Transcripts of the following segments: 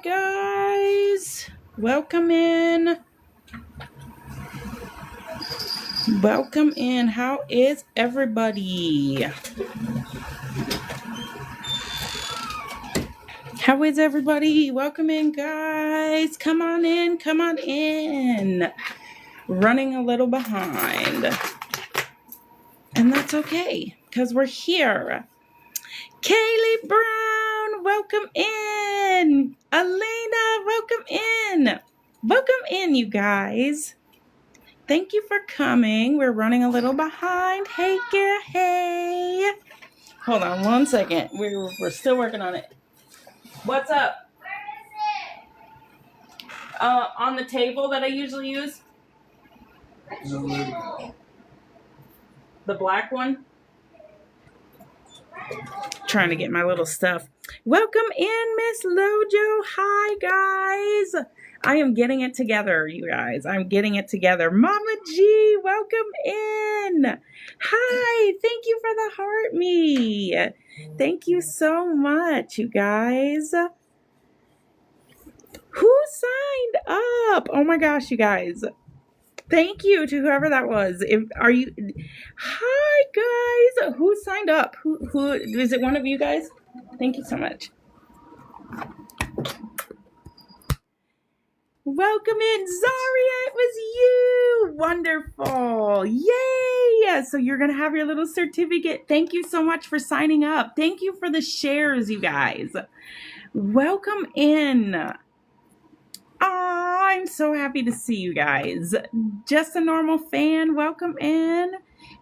Hi guys, welcome in. Welcome in. How is everybody? How is everybody? Welcome in, guys. Come on in. Come on in. Running a little behind. And that's okay, because we're here. Kaylee Brown, welcome in. Elena, welcome in. Welcome in, you guys. Thank you for coming. We're running a little behind. Hey, girl, hey. Hold on one second. We're still working on it. What's up? Where is it? On the table that I usually use. The black one. Trying to get my little stuff. Welcome in, Miss Lojo. Hi, guys. I am getting it together, you guys. I'm getting it together. Mama G, welcome in. Hi, thank you for the heart me. Thank you so much, you guys. Who signed up? Oh my gosh, you guys. Thank you to whoever that was. Hi guys. Who signed up? Who is it? One of you guys? Thank you so much. Welcome in, Zaria. It was you. Wonderful. Yay. So you're going to have your little certificate. Thank you so much for signing up. Thank you for the shares, you guys. Welcome in. Oh, I'm so happy to see you guys. Just a normal fan. Welcome in.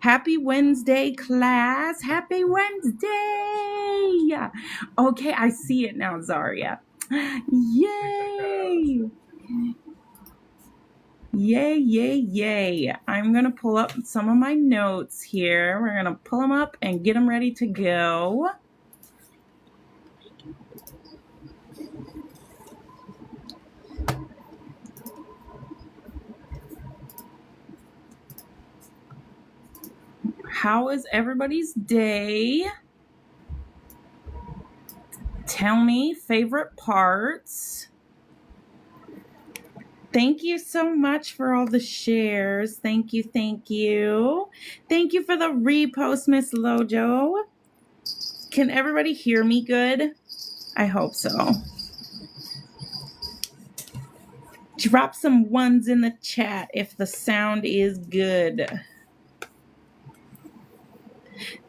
Happy Wednesday, class. Happy Wednesday. Okay, I see it now, Zaria. Yay. Yay, yay, yay. I'm going to pull up some of my notes here. We're going to pull them up and get them ready to go. How is everybody's day? Tell me favorite parts. Thank you so much for all the shares. Thank you, thank you. Thank you for the repost, Miss Lojo. Can everybody hear me good? I hope so. Drop some ones in the chat if the sound is good.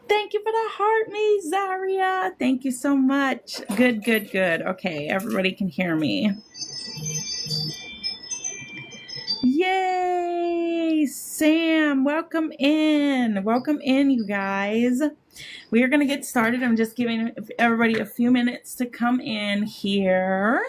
Thank you for the heart me, Zaria. Thank you so much. Good, good, good. Okay, everybody can hear me. Yay! Sam, welcome in. Welcome in, you guys. We are going to get started. I'm just giving everybody a few minutes to come in here.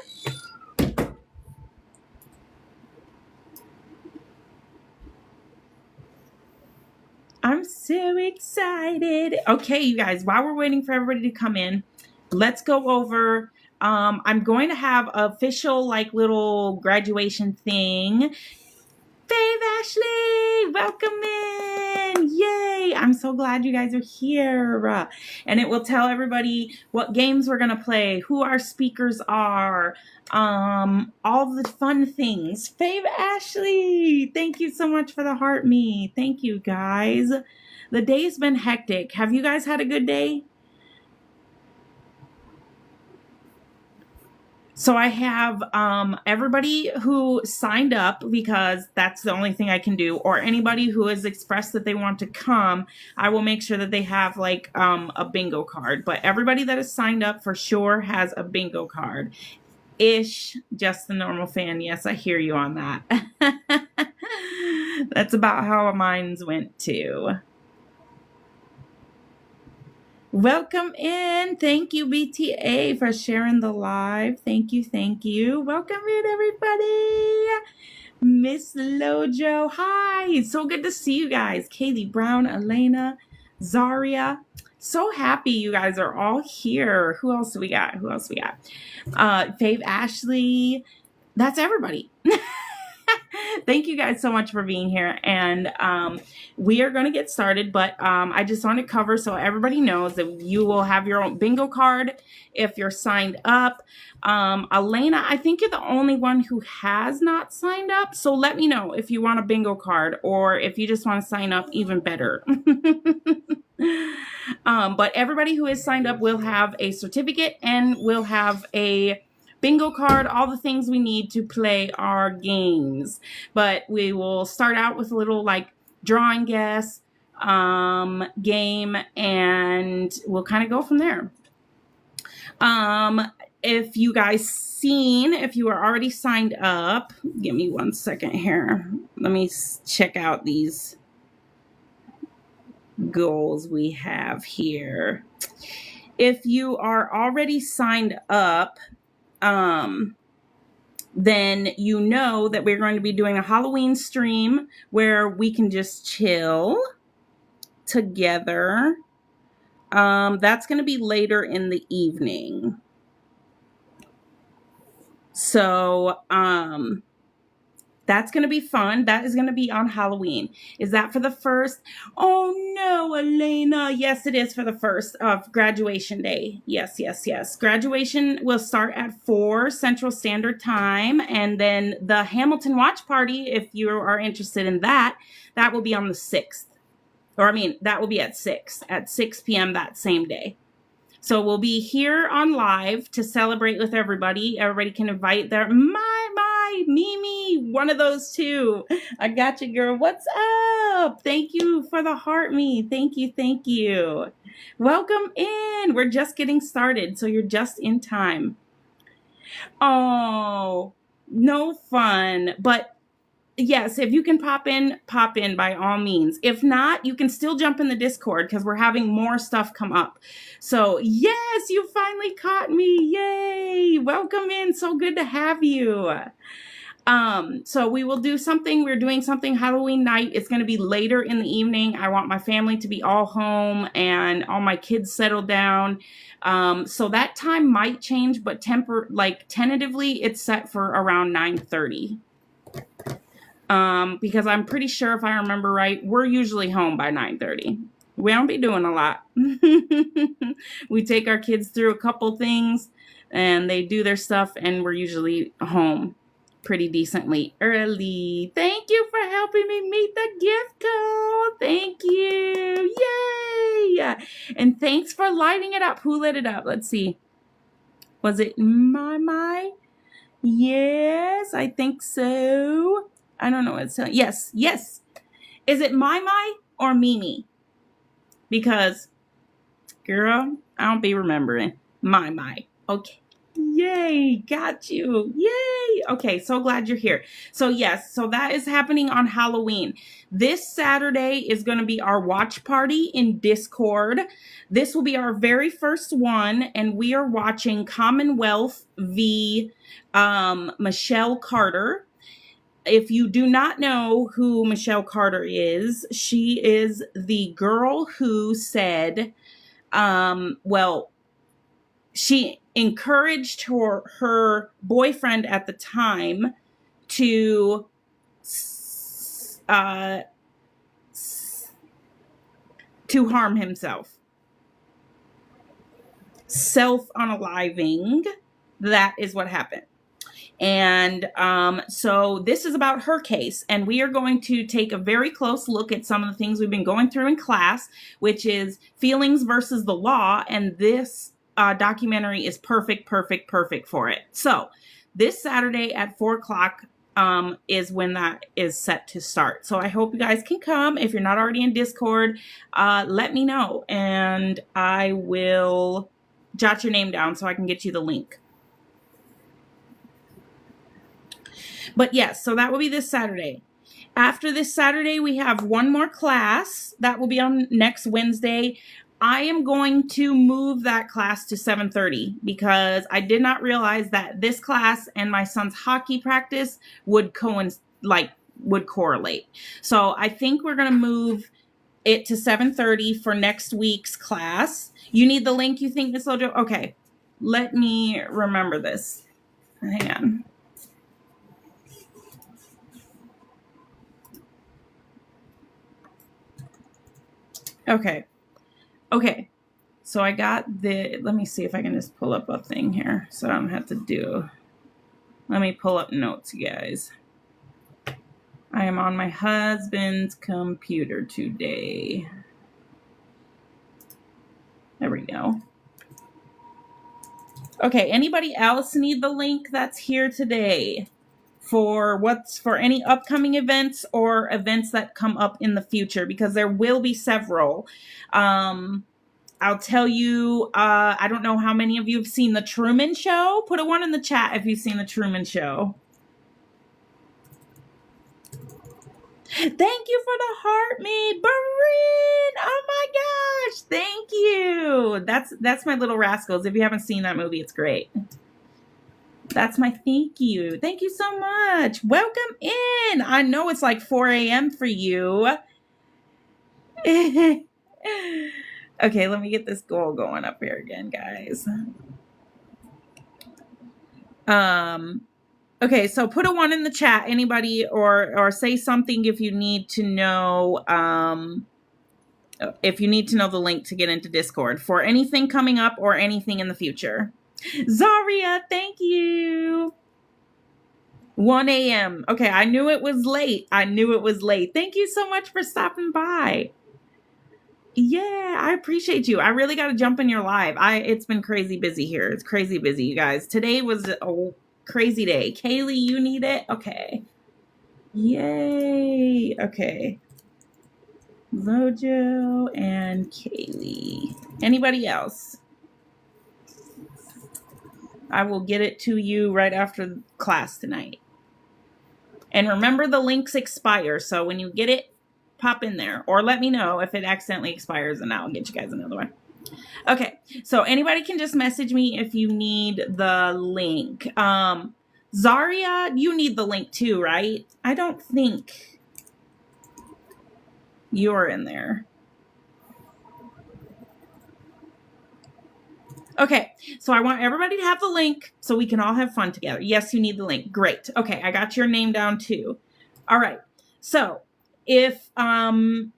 I'm so excited. Okay, you guys, while we're waiting for everybody to come in, let's go over. I'm going to have an official, little graduation thing. Fave Ashley, welcome in. Yay. I'm so glad you guys are here. And it will tell everybody what games we're going to play, who our speakers are, all the fun things. Fave Ashley, thank you so much for the heart me. Thank you, guys. The day's been hectic. Have you guys had a good day? So I have everybody who signed up, because that's the only thing I can do, or anybody who has expressed that they want to come, I will make sure that they have a bingo card. But everybody that has signed up for sure has a bingo card. Ish, just the normal fan. Yes, I hear you on that. That's about how mine's went too. Welcome in. Thank you, BTA, for sharing the live. Thank you, thank you. Welcome in, everybody. Miss Lojo, hi. So good to see you guys. Kaylee Brown, Elena, Zaria. So happy you guys are all here. Who else do we got? Fave Ashley. That's everybody. Thank you guys so much for being here. And we are going to get started, but I just want to cover so everybody knows that you will have your own bingo card if you're signed up. Elena, I think you're the only one who has not signed up. So let me know if you want a bingo card or if you just want to sign up, even better. But everybody who is signed up will have a certificate and will have a bingo card, all the things we need to play our games. But we will start out with a little like drawing guess game, and we'll kind of go from there. If you if you are already signed up, give me 1 second here. Let me check out these goals we have here. If you are already signed up, then you know that we're going to be doing a Halloween stream where we can just chill together. That's going to be later in the evening. So, that's going to be fun. That is going to be on Halloween. Is that for the first? Oh no, Elena. Yes, it is for the first of graduation day. Yes. Graduation will start at 4 Central Standard Time. And then the Hamilton Watch Party, if you are interested in that, that will be on the 6th. That will be at 6 p.m. that same day. So we'll be here on live to celebrate with everybody. Everybody can invite their Mimi, one of those two. I got you, girl. What's up? Thank you for the heart me. Thank you. Welcome in. We're just getting started, so you're just in time. Oh, no fun. But yes, if you can pop in by all means. If not, you can still jump in the Discord because we're having more stuff come up. So yes, you finally caught me. Yay. Welcome in. So good to have you. So we will do something. We're doing something Halloween night. It's going to be later in the evening. I want my family to be all home and all my kids settled down. So that time might change, but tentatively it's set for around 9:30. Because I'm pretty sure if I remember right, we're usually home by 9:30. We don't be doing a lot. We take our kids through a couple things and they do their stuff and we're usually home pretty decently early. Thank you for helping me meet the gift code. Thank you. Yay. And thanks for lighting it up. Who lit it up? Let's see. Was it my? Yes, I think so. I don't know what it's saying. Yes. Is it my or Mimi? Because, girl, I don't be remembering. My. Okay. Yay. Got you. Yay. Okay. So glad you're here. So yes. So that is happening on Halloween. This Saturday is going to be our watch party in Discord. This will be our very first one. And we are watching Commonwealth v. Michelle Carter. If you do not know who Michelle Carter is, she is the girl who said, she encouraged her boyfriend at the time to harm himself. Self-unaliving. That is what happened. And so this is about her case, and we are going to take a very close look at some of the things we've been going through in class, which is feelings versus the law, and this documentary is perfect for it. So this Saturday at 4 o'clock is when that is set to start. So I hope you guys can come. If you're not already in Discord, let me know, and I will jot your name down so I can get you the link. But yes, so that will be this Saturday. After this Saturday, we have one more class. That will be on next Wednesday. I am going to move that class to 7:30 because I did not realize that this class and my son's hockey practice would correlate. So I think we're going to move it to 7:30 for next week's class. You need the link, you think, Miss Lojo? Okay, let me remember this. Hang on. Okay. Okay. So I got let me see if I can just pull up a thing here so I don't have to do. Let me pull up notes, you guys. I am on my husband's computer today. There we go. Okay, anybody else need the link that's here today for any upcoming events or events that come up in the future? Because there will be several. I'll tell you, I don't know how many of you have seen The Truman Show. Put a 1 in the chat if you've seen The Truman Show. Thank you for the heart, me, Barin. Oh my gosh, thank you. That's my Little Rascals. If you haven't seen that movie, it's great. That's my thank you. Thank you so much. Welcome in. I know it's like 4 a.m. for you. Okay, let me get this goal going up here again, guys. Okay, so put a 1 in the chat, anybody, or say something if you need to know the link to get into Discord for anything coming up or anything in the future. Zaria, thank you. 1 a.m. Okay, I knew it was late. Thank you so much for stopping by. Yeah, I appreciate you. I really got to jump in your live. It's been crazy busy here. It's crazy busy, you guys. Today was a crazy day. Kaylee, you need it? Okay. Yay. Okay. Lojo and Kaylee. Anybody else? I will get it to you right after class tonight. And remember, the links expire. So when you get it, pop in there. Or let me know if it accidentally expires and I'll get you guys another one. Okay. So anybody can just message me if you need the link. Zaria, you need the link too, right? I don't think you're in there. Okay, so I want everybody to have the link so we can all have fun together. Yes, you need the link. Great. Okay, I got your name down too. All right. So if you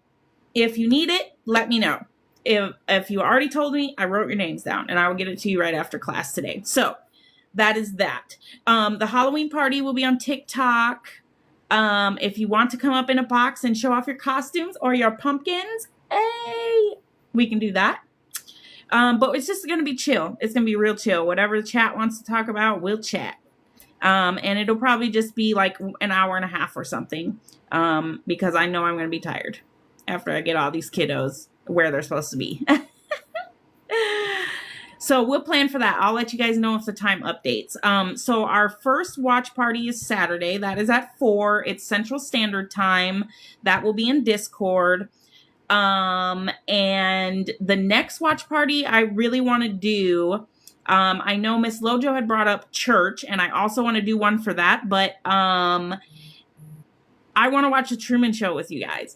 need it, let me know. If you already told me, I wrote your names down and I will get it to you right after class today. So that is that. The Halloween party will be on TikTok. If you want to come up in a box and show off your costumes or your pumpkins, hey, we can do that. But it's just going to be chill. It's going to be real chill. Whatever the chat wants to talk about, we'll chat. And it'll probably just be like an hour and a half or something. Because I know I'm going to be tired after I get all these kiddos where they're supposed to be. So we'll plan for that. I'll let you guys know if the time updates. So our first watch party is Saturday. That is at 4. It's Central Standard Time. That will be in Discord. And the next watch party I really want to do, I know Miss Lojo had brought up church and I also want to do one for that, but, I want to watch The Truman Show with you guys.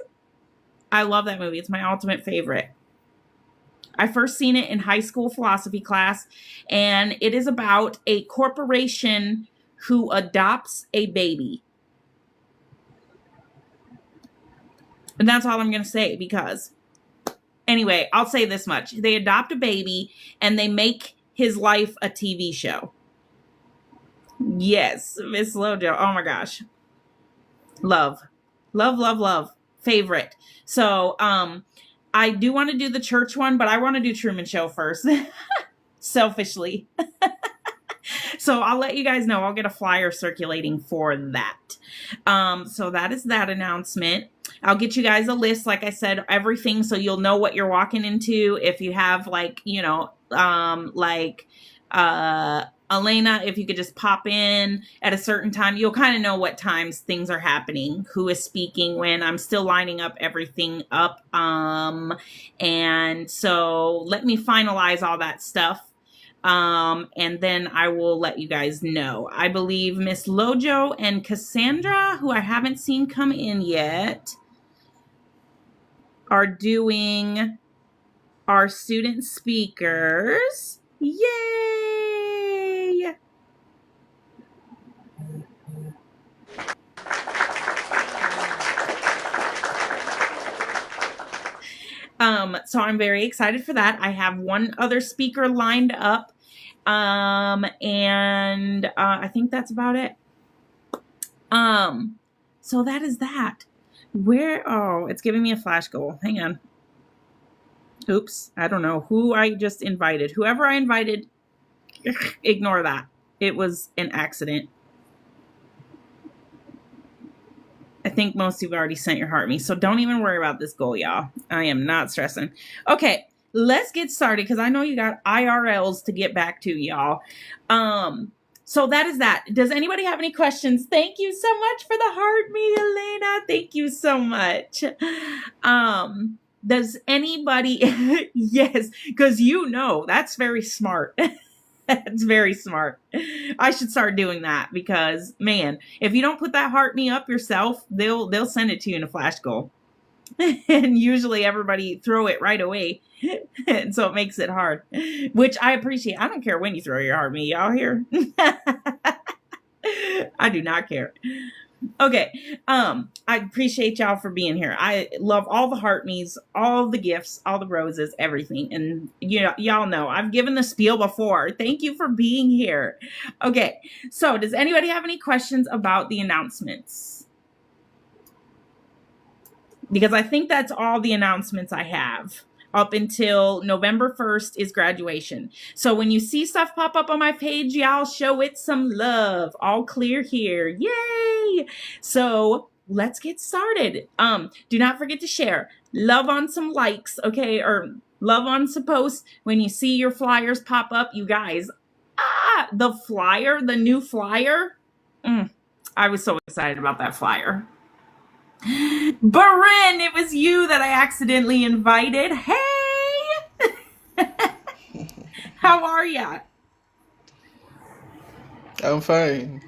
I love that movie. It's my ultimate favorite. I first seen it in high school philosophy class, and it is about a corporation who adopts a baby. And that's all I'm going to say because, anyway, I'll say this much. They adopt a baby and they make his life a TV show. Yes, Miss Lojo. Oh my gosh. Love. Love, love, love. Favorite. So, I do want to do the church one, but I want to do Truman Show first. Selfishly. So I'll let you guys know. I'll get a flyer circulating for that. So that is that announcement. I'll get you guys a list, like I said, everything, so you'll know what you're walking into. If you have Elena, if you could just pop in at a certain time, you'll kind of know what times things are happening, who is speaking when. I'm still lining up everything up. And so let me finalize all that stuff. And then I will let you guys know. I believe Miss Lojo and Cassandra, who I haven't seen come in yet, are doing our student speakers. Yay! So I'm very excited for that. I have one other speaker lined up. And I think that's about it. So that is that. Oh, it's giving me a flash goal. Hang on. Oops. I don't know who I just invited. Whoever I invited, ignore that. It was an accident. I think most of you have already sent your heart me, so don't even worry about this goal, y'all. I am not stressing. Okay, let's get started because I know you got IRLs to get back to, y'all. So that is that. Does anybody have any questions? Thank you so much for the heart me, Elena. Thank you so much. Does anybody? Yes, because that's very smart. That's very smart. I should start doing that because, man, if you don't put that heart me up yourself, they'll send it to you in a flash goal. And usually everybody throw it right away. And so it makes it hard, which I appreciate. I don't care when you throw your heart me, y'all here. I do not care. Okay. I appreciate y'all for being here. I love all the heart me's, all the gifts, all the roses, everything. And y'all know I've given the spiel before. Thank you for being here. Okay. So does anybody have any questions about the announcements? Because I think that's all the announcements I have. Up until November 1st is graduation. So when you see stuff pop up on my page, y'all show it some love. All clear here. Yay! So let's get started. Do not forget to share. Love on some likes, okay? Or love on some posts. When you see your flyers pop up, you guys, the new flyer. I was so excited about that flyer. Barin, it was you that I accidentally invited. Hey! How are ya? I'm fine.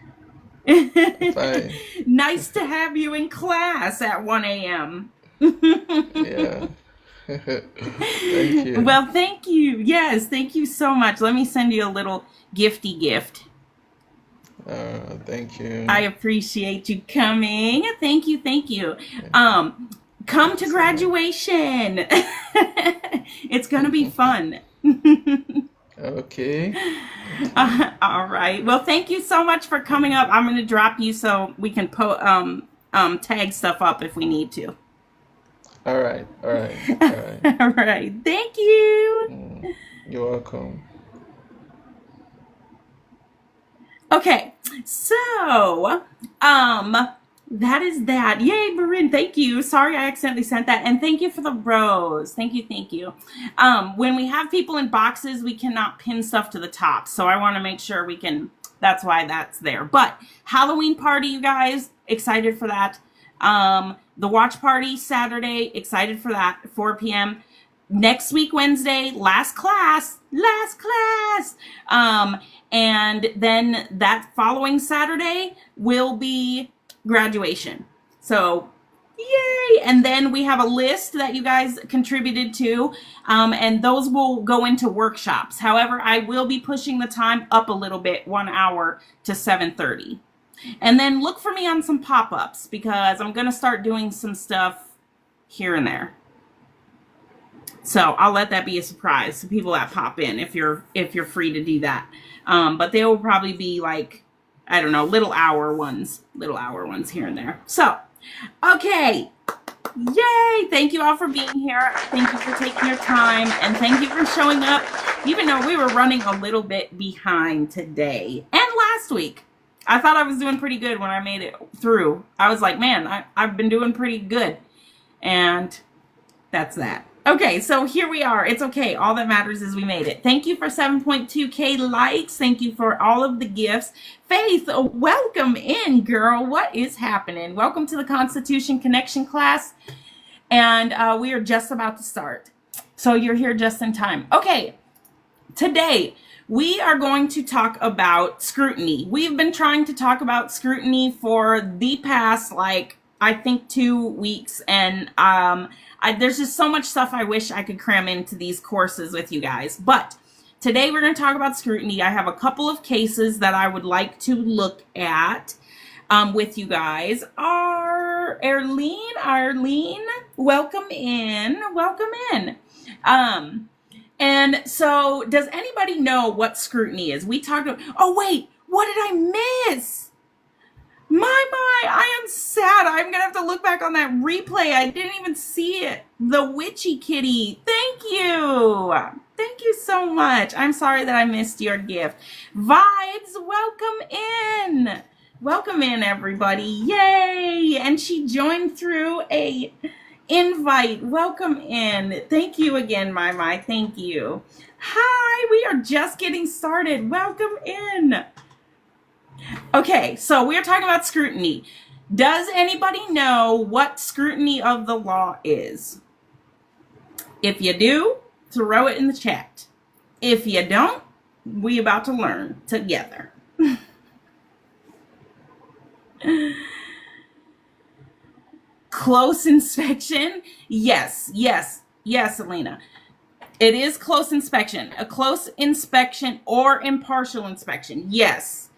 I'm fine. Nice to have you in class at 1 a.m. Yeah. Thank you. Well, thank you. Yes, thank you so much. Let me send you a little gifty gift. Thank you. I appreciate you coming. Thank you. Thank you. Come to graduation. It's going to be fun. Okay. All right. Well, thank you so much for coming up. I'm going to drop you so we can tag stuff up if we need to. All right. All right. All right. Thank you. You're welcome. Okay. So, that is that. Yay, Barin. Thank you. Sorry I accidentally sent that. And thank you for the rose. Thank you. When we have people in boxes, we cannot pin stuff to the top. So I want to make sure we can, that's why that's there. But Halloween party, you guys, excited for that. The watch party Saturday, excited for that, 4 p.m. Next week, Wednesday, last class. And then that following Saturday will be graduation. So, yay! And then we have a list that you guys contributed to, and those will go into workshops. However, I will be pushing the time up a little bit, 1 hour to 7:30. And then look for me on some pop-ups because I'm going to start doing some stuff here and there. So I'll let that be a surprise to people that pop in if you're free to do that. But they will probably be like, I don't know, little hour ones here and there. So, okay. Yay! Thank you all for being here. Thank you for taking your time. And thank you for showing up, even though we were running a little bit behind today and last week. I thought I was doing pretty good when I made it through. I was like, man, I've been doing pretty good. And that's that. Okay, so here we are. It's okay. All that matters is we made it. Thank you for 7.2K likes. Thank you for all of the gifts. Faith, welcome in, girl. What is happening? Welcome to the Constitution Connection class. And we are just about to start. So you're here just in time. Okay, today we are going to talk about scrutiny. We've been trying to talk about scrutiny for the past, I think 2 weeks. And there's just so much stuff I wish I could cram into these courses with you guys. But today we're going to talk about scrutiny. I have a couple of cases that I would like to look at with you guys. Arlene, Welcome in. Welcome in. Um, and so, does anybody know what scrutiny is? We talked about. Oh wait, what did I miss? My, I am sad. I'm gonna have to look back on that replay. I didn't even see it. The witchy kitty. Thank you. Thank you so much. I'm sorry that I missed your gift. Vibes, welcome in. Welcome in, everybody. Yay! And she joined through a invite. Welcome in. Thank you again, my. Thank you. Hi, we are just getting started. Welcome in. Okay, so we're talking about scrutiny. Does anybody know what scrutiny of the law is? If you do, throw it in the chat. If you don't, we about to learn together. Close inspection? Yes, Elena. It is close inspection. A close inspection or impartial inspection. Yes,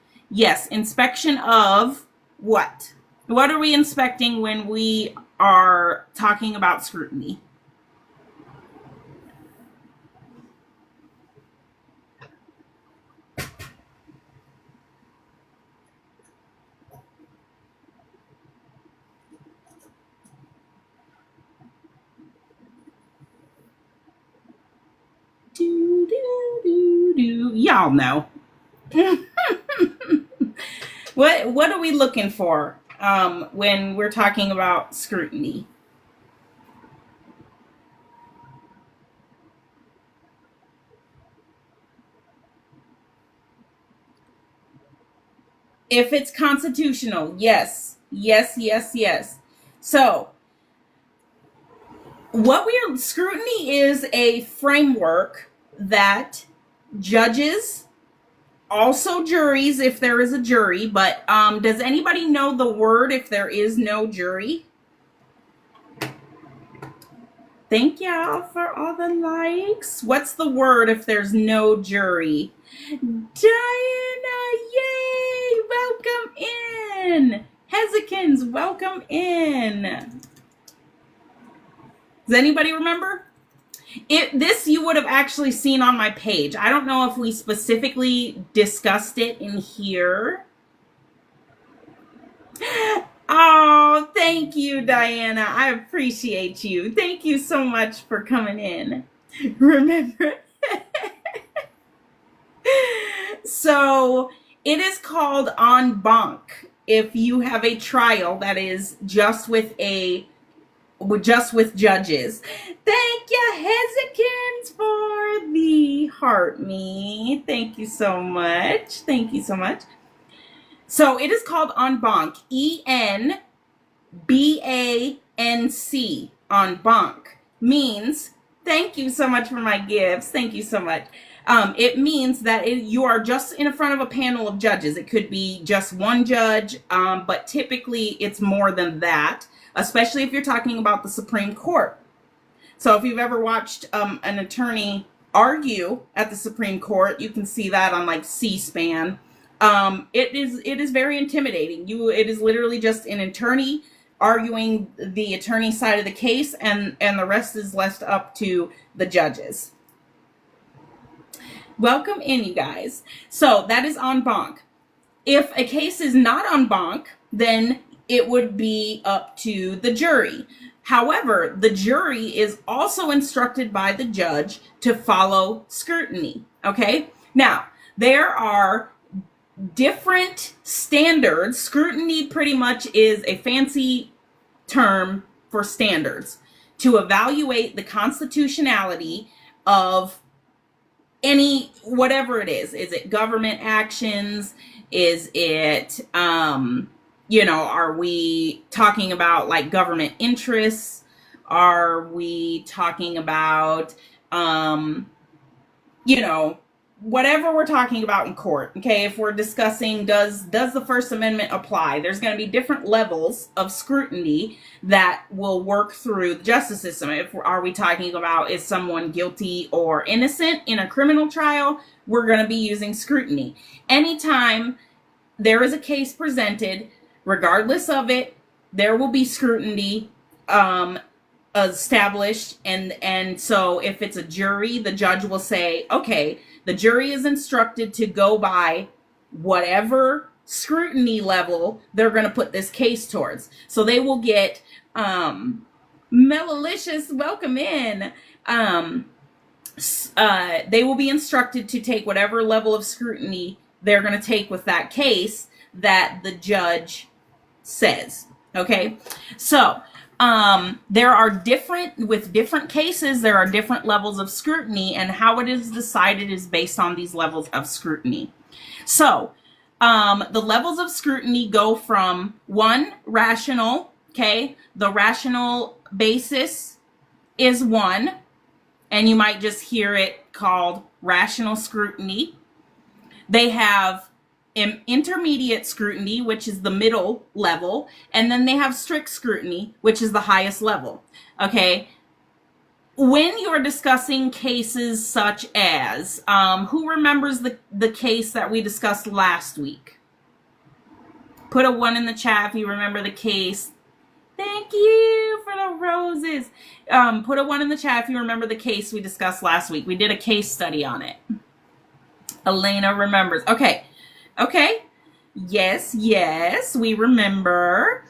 inspection of what? What are we inspecting when we are talking about scrutiny? Y'all know. What are we looking for when we're talking about scrutiny? If it's constitutional, yes. So, scrutiny is a framework that judges, also juries if there is a jury, but does anybody know the word if there is no jury? Thank y'all for all the likes. What's the word if there's no jury? Diana, yay! Welcome in. Hezekins, welcome in. Does anybody remember? This you would have actually seen on my page. I don't know if we specifically discussed it in here. Oh, thank you, Diana. I appreciate you. Thank you so much for coming in. Remember? So, it is called en banc if you have a trial that is just with judges. Thank you, Hezekins, for the heart me. Thank you so much. So it is called en banc. ENBANC. En banc means, thank you so much for my gifts. Thank you so much. It means that you are just in front of a panel of judges. It could be just one judge, but typically it's more than that, especially if you're talking about the Supreme Court. So if you've ever watched an attorney argue at the Supreme Court, you can see that on like C-SPAN. It is very intimidating. It is literally just an attorney arguing the attorney's side of the case, and the rest is left up to the judges. Welcome in, you guys. So that is en banc. If a case is not en banc, then it would be up to the jury. However, the jury is also instructed by the judge to follow scrutiny. Okay? Now, there are different standards. Scrutiny pretty much is a fancy term for standards to evaluate the constitutionality of whatever it is. Is it government actions? Is it, are we talking about like government interests? Are we talking about, whatever we're talking about in court? Okay, if we're discussing does the First Amendment apply, there's going to be different levels of scrutiny that will work through the justice system. Are we talking about is someone guilty or innocent in a criminal trial? We're going to be using scrutiny. Anytime there is a case presented, regardless of it, there will be scrutiny established, and so if it's a jury, the judge will say, okay, the jury is instructed to go by whatever scrutiny level they're going to put this case towards. So they will get Melilicious, welcome in. They will be instructed to take whatever level of scrutiny they're going to take with that case that the judge says. Okay, so there are different cases, there are different levels of scrutiny, and how it is decided is based on these levels of scrutiny. So the levels of scrutiny go from 1, rational. Okay, the rational basis is 1, and you might just hear it called rational scrutiny. They have intermediate scrutiny, which is the middle level, and then they have strict scrutiny, which is the highest level. Okay, when you're discussing cases such as, who remembers the case that we discussed last week? Put a 1 in the chat if you remember the case. Thank you for the roses. Put a 1 in the chat if you remember the case we discussed last week. We did a case study on it. Elena remembers. Okay. Yes, we remember.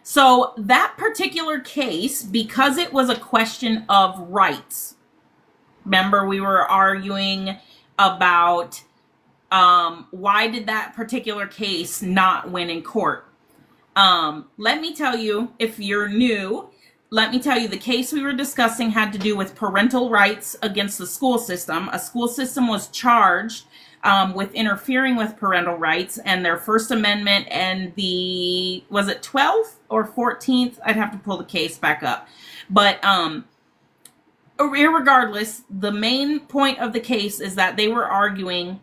So that particular case, because it was a question of rights, remember we were arguing about why did that particular case not win in court? Let me tell you, if you're new, let me tell you the case we were discussing had to do with parental rights against the school system. A school system was charged with interfering with parental rights, and their First Amendment and the, was it 12th or 14th? I'd have to pull the case back up. But irregardless, the main point of the case is that they were arguing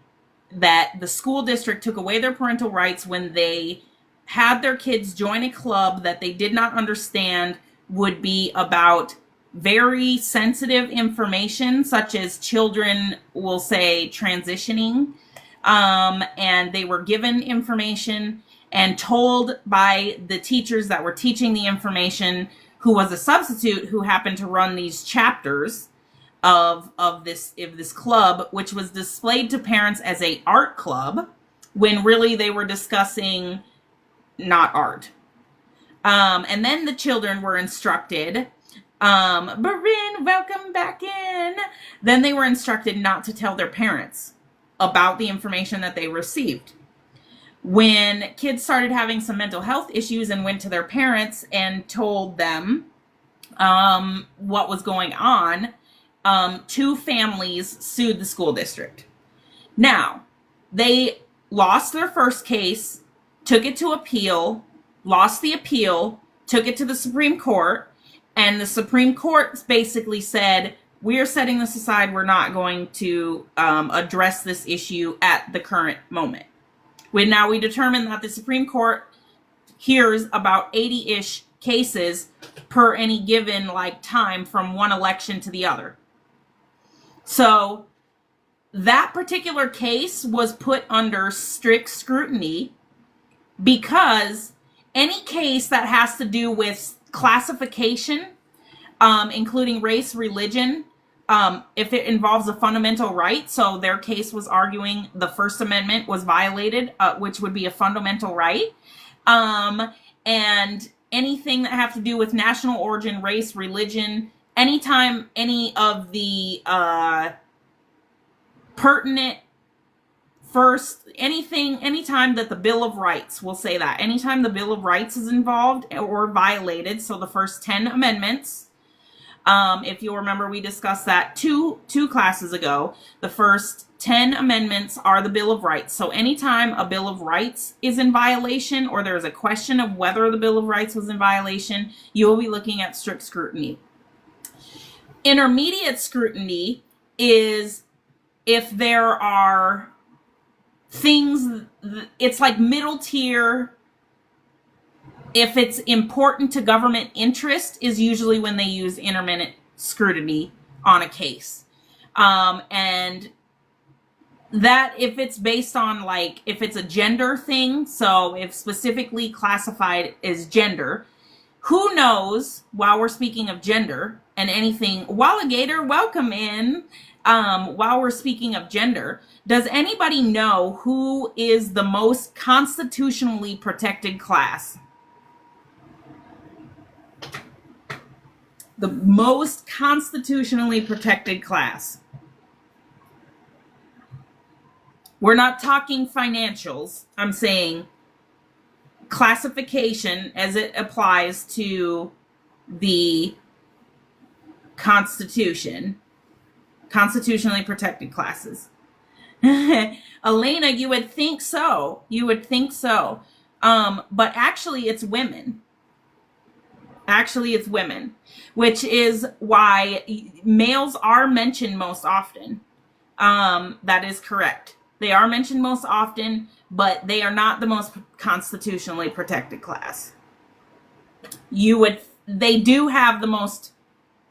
that the school district took away their parental rights when they had their kids join a club that they did not understand would be about very sensitive information, such as children will say transitioning, and they were given information and told by the teachers that were teaching the information, who was a substitute who happened to run these chapters of this club, which was displayed to parents as a art club, when really they were discussing not art. And then the children were instructed, Barin, welcome back in. Then they were instructed not to tell their parents about the information that they received. When kids started having some mental health issues and went to their parents and told them what was going on, 2 families sued the school district. Now, they lost their first case, took it to appeal, lost the appeal, took it to the Supreme Court, and the Supreme Court basically said, we are setting this aside. We're not going to address this issue at the current moment. Now we determined that the Supreme Court hears about 80-ish cases per any given time from one election to the other. So that particular case was put under strict scrutiny, because any case that has to do with classification, including race, religion, if it involves a fundamental right, so their case was arguing the First Amendment was violated, which would be a fundamental right, and anything that have to do with national origin, race, religion, anytime any of the pertinent anytime that the Bill of Rights, we'll say that, anytime the Bill of Rights is involved or violated, so the first 10 amendments, if you'll remember, we discussed that two classes ago, the first 10 amendments are the Bill of Rights. So anytime a Bill of Rights is in violation, or there's a question of whether the Bill of Rights was in violation, you will be looking at strict scrutiny. Intermediate scrutiny is if there are things, it's like middle tier. If it's important to government interest is usually when they use intermediate scrutiny on a case. And that if it's based on if it's a gender thing, so if specifically classified as gender, Who knows, while we're speaking of gender and anything, Walligator, welcome in. While we're speaking of gender, does anybody know who is the most constitutionally protected class? The most constitutionally protected class. We're not talking financials. I'm saying classification as it applies to the Constitution. Constitutionally protected classes. Elena, you would think so. You would think so. But actually, it's women. Actually, it's women, which is why males are mentioned most often. That is correct. They are mentioned most often, but they are not the most constitutionally protected class. They do have the most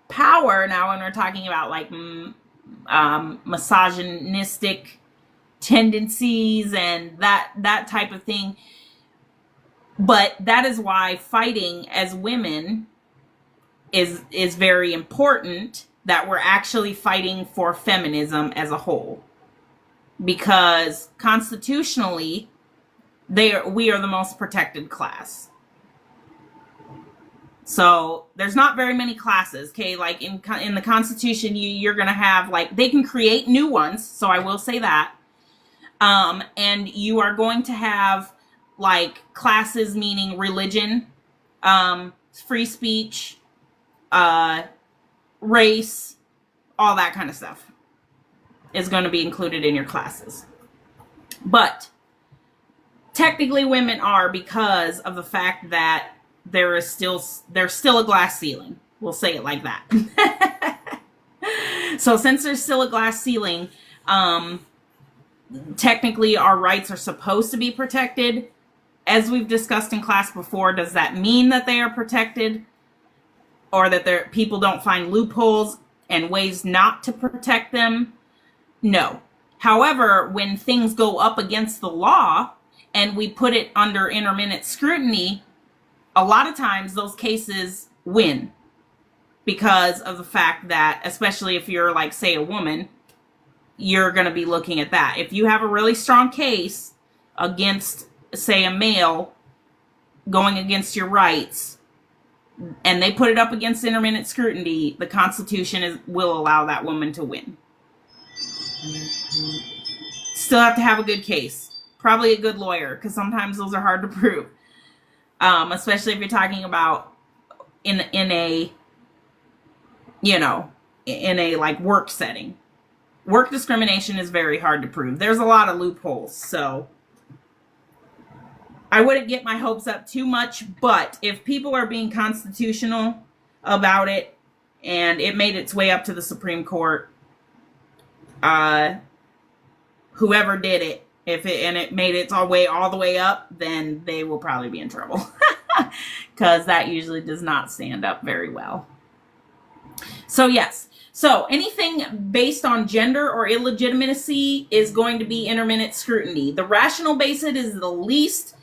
power now when we're talking about like misogynistic tendencies and that type of thing. But that is why fighting as women is very important, that we're actually fighting for feminism as a whole. Because constitutionally, we are the most protected class. So there's not very many classes, okay? Like in the Constitution, you're gonna have like, they can create new ones. So I will say that, and you are going to have like classes meaning religion, free speech, race, all that kind of stuff is going to be included in your classes. But technically women are, because of the fact that there's still a glass ceiling. We'll say it like that. So since there's still a glass ceiling, technically our rights are supposed to be protected. As we've discussed in class before, does that mean that they are protected, or that people don't find loopholes and ways not to protect them? No. However, when things go up against the law and we put it under intermittent scrutiny, a lot of times those cases win, because of the fact that, especially if you're like, say, a woman, you're going to be looking at that. If you have a really strong case against, say, a male going against your rights, and they put it up against intermittent scrutiny, the Constitution will allow that woman to win. Still have to have a good case. Probably a good lawyer, because sometimes those are hard to prove. Especially if you're talking about in a like work setting. Work discrimination is very hard to prove. There's a lot of loopholes, so I wouldn't get my hopes up too much, but if people are being constitutional about it and it made its way up to the Supreme Court, whoever did it, it made its way all the way up, then they will probably be in trouble, because that usually does not stand up very well. So yes, so anything based on gender or illegitimacy is going to be intermittent scrutiny. The rational basis is the least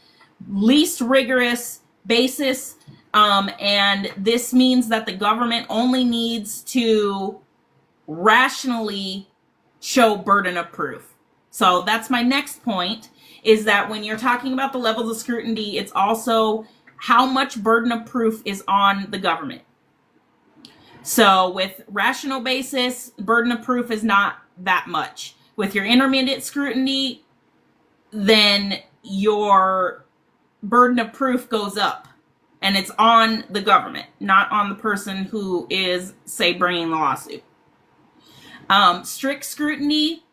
rigorous basis, and this means that the government only needs to rationally show burden of proof. So that's my next point, is that when you're talking about the levels of scrutiny, it's also how much burden of proof is on the government. So with rational basis, burden of proof is not that much. With your intermittent scrutiny, then your burden of proof goes up, and it's on the government, not on the person who is, say, bringing the lawsuit. Strict scrutiny,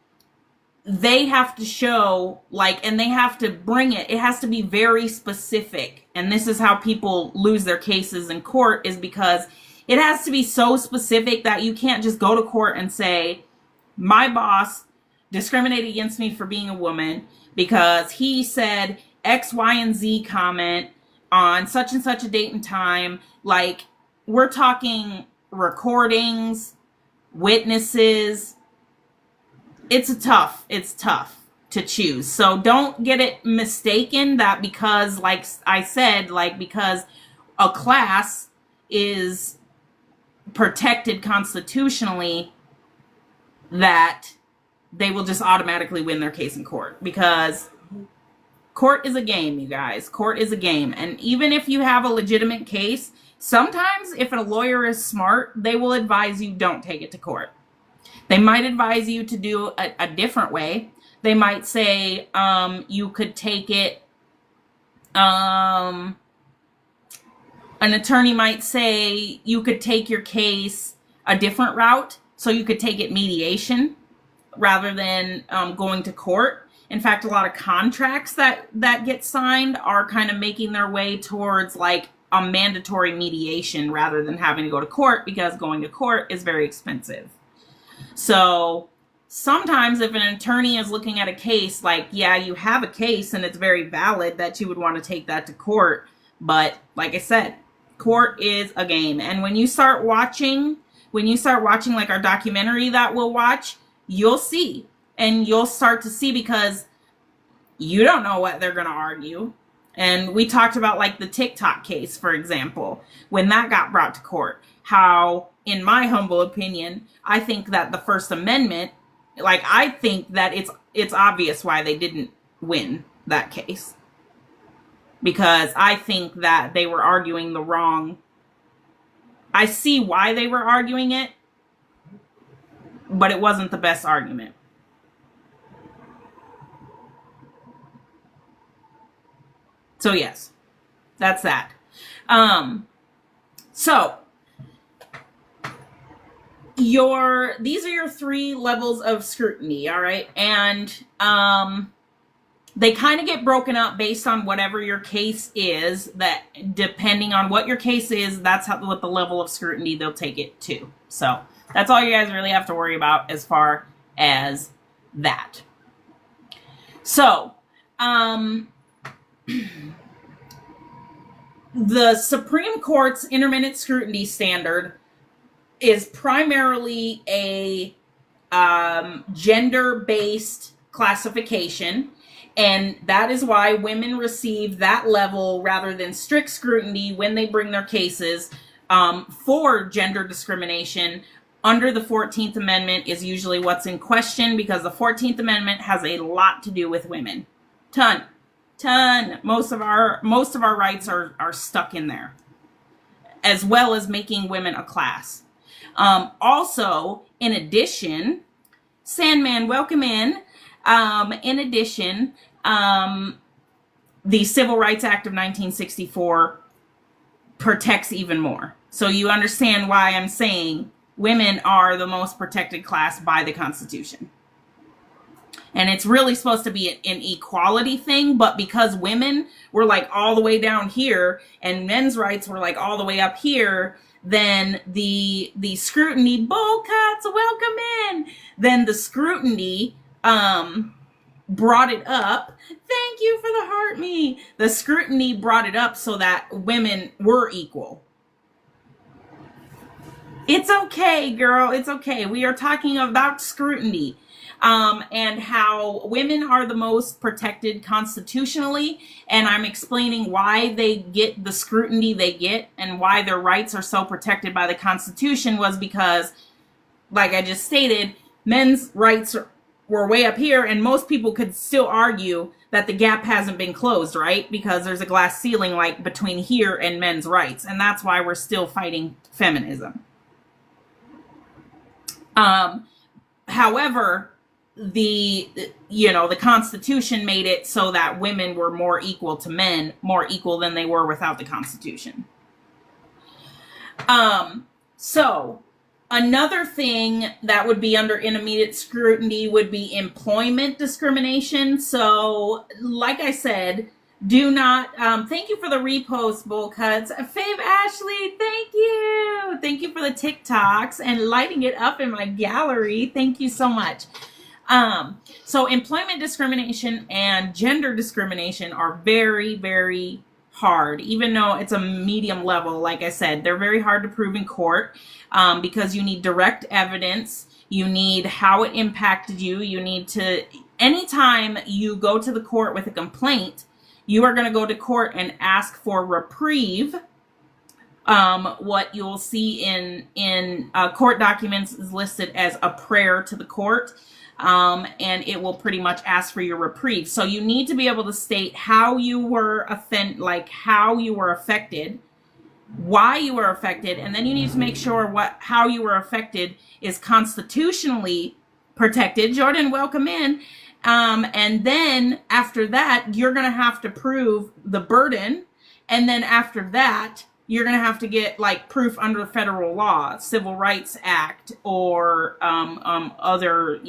they have to show, and they have to bring it has to be very specific. And this is how people lose their cases in court, is because it has to be so specific that you can't just go to court and say, my boss discriminated against me for being a woman because he said X, Y, and Z comment on such and such a date and time. Like, we're talking recordings, witnesses. It's tough to choose. So don't get it mistaken that because, like I said, because a class is protected constitutionally, that they will just automatically win their case in court, because court is a game, you guys. Court is a game. And even if you have a legitimate case, sometimes if a lawyer is smart, they will advise you don't take it to court. They might advise you to do a different way. They might say you could take it, an attorney might say you could take your case a different route. So you could take it mediation rather than going to court. In fact, a lot of contracts that get signed are kind of making their way towards like a mandatory mediation rather than having to go to court, because going to court is very expensive. So sometimes if an attorney is looking at a case, like, yeah, you have a case and it's very valid that you would want to take that to court. But like I said, court is a game. And when you start watching like our documentary that we'll watch, you'll see. And you'll start to see, because you don't know what they're going to argue. And we talked about like the TikTok case, for example, when that got brought to court, how, in my humble opinion, I think that the First Amendment, like, I think that it's obvious why they didn't win that case. Because I think that they were arguing the wrong. I see why they were arguing it, but it wasn't the best argument. So yes, that's that. So these are your 3 levels of scrutiny, all right? And they kind of get broken up based on whatever your case is. That depending on what your case is, that's what the level of scrutiny they'll take it to. So that's all you guys really have to worry about as far as that. So, the Supreme Court's intermittent scrutiny standard is primarily a gender-based classification, and that is why women receive that level rather than strict scrutiny when they bring their cases for gender discrimination. Under the 14th Amendment is usually what's in question, because the 14th Amendment has a lot to do with women. Ton. Most of our rights are stuck in there, as well as making women a class. Also, in addition, Sandman, welcome in. In addition, the Civil Rights Act of 1964 protects even more. So you understand why I'm saying women are the most protected class by the Constitution. And it's really supposed to be an equality thing, but because women were like all the way down here and men's rights were like all the way up here, then the scrutiny, bull cuts, welcome in. Then the scrutiny brought it up. Thank you for the heart me. The scrutiny brought it up so that women were equal. It's okay, girl. It's okay. We are talking about scrutiny. And how women are the most protected constitutionally, and I'm explaining why they get the scrutiny they get and why their rights are so protected by the Constitution was because, like I just stated, men's rights were way up here, and most people could still argue that the gap hasn't been closed, right? Because there's a glass ceiling like between here and men's rights, and that's why we're still fighting feminism. However, the Constitution made it so that women were more equal to men, more equal than they were without the Constitution. So another thing that would be under intermediate scrutiny would be employment discrimination. So, like I said, do not, thank you for the repost, Bull Cuts. Fave Ashley, thank you. Thank you for the TikToks and lighting it up in my gallery. Thank you so much. So employment discrimination and gender discrimination are very, very hard, even though it's a medium level. Like I said, they're very hard to prove in court, because you need direct evidence. You need how it impacted you. You need to, anytime you go to the court with a complaint, you are going to go to court and ask for reprieve What you'll see in court documents is listed as a prayer to the court, and it will pretty much ask for your reprieve. So you need to be able to state how you were how you were affected, why you were affected, and then you need to make sure how you were affected is constitutionally protected. Jordan, welcome in. And then after that, you're going to have to prove the burden. And then after that, you're going to have to get proof under federal law, Civil Rights Act, or other,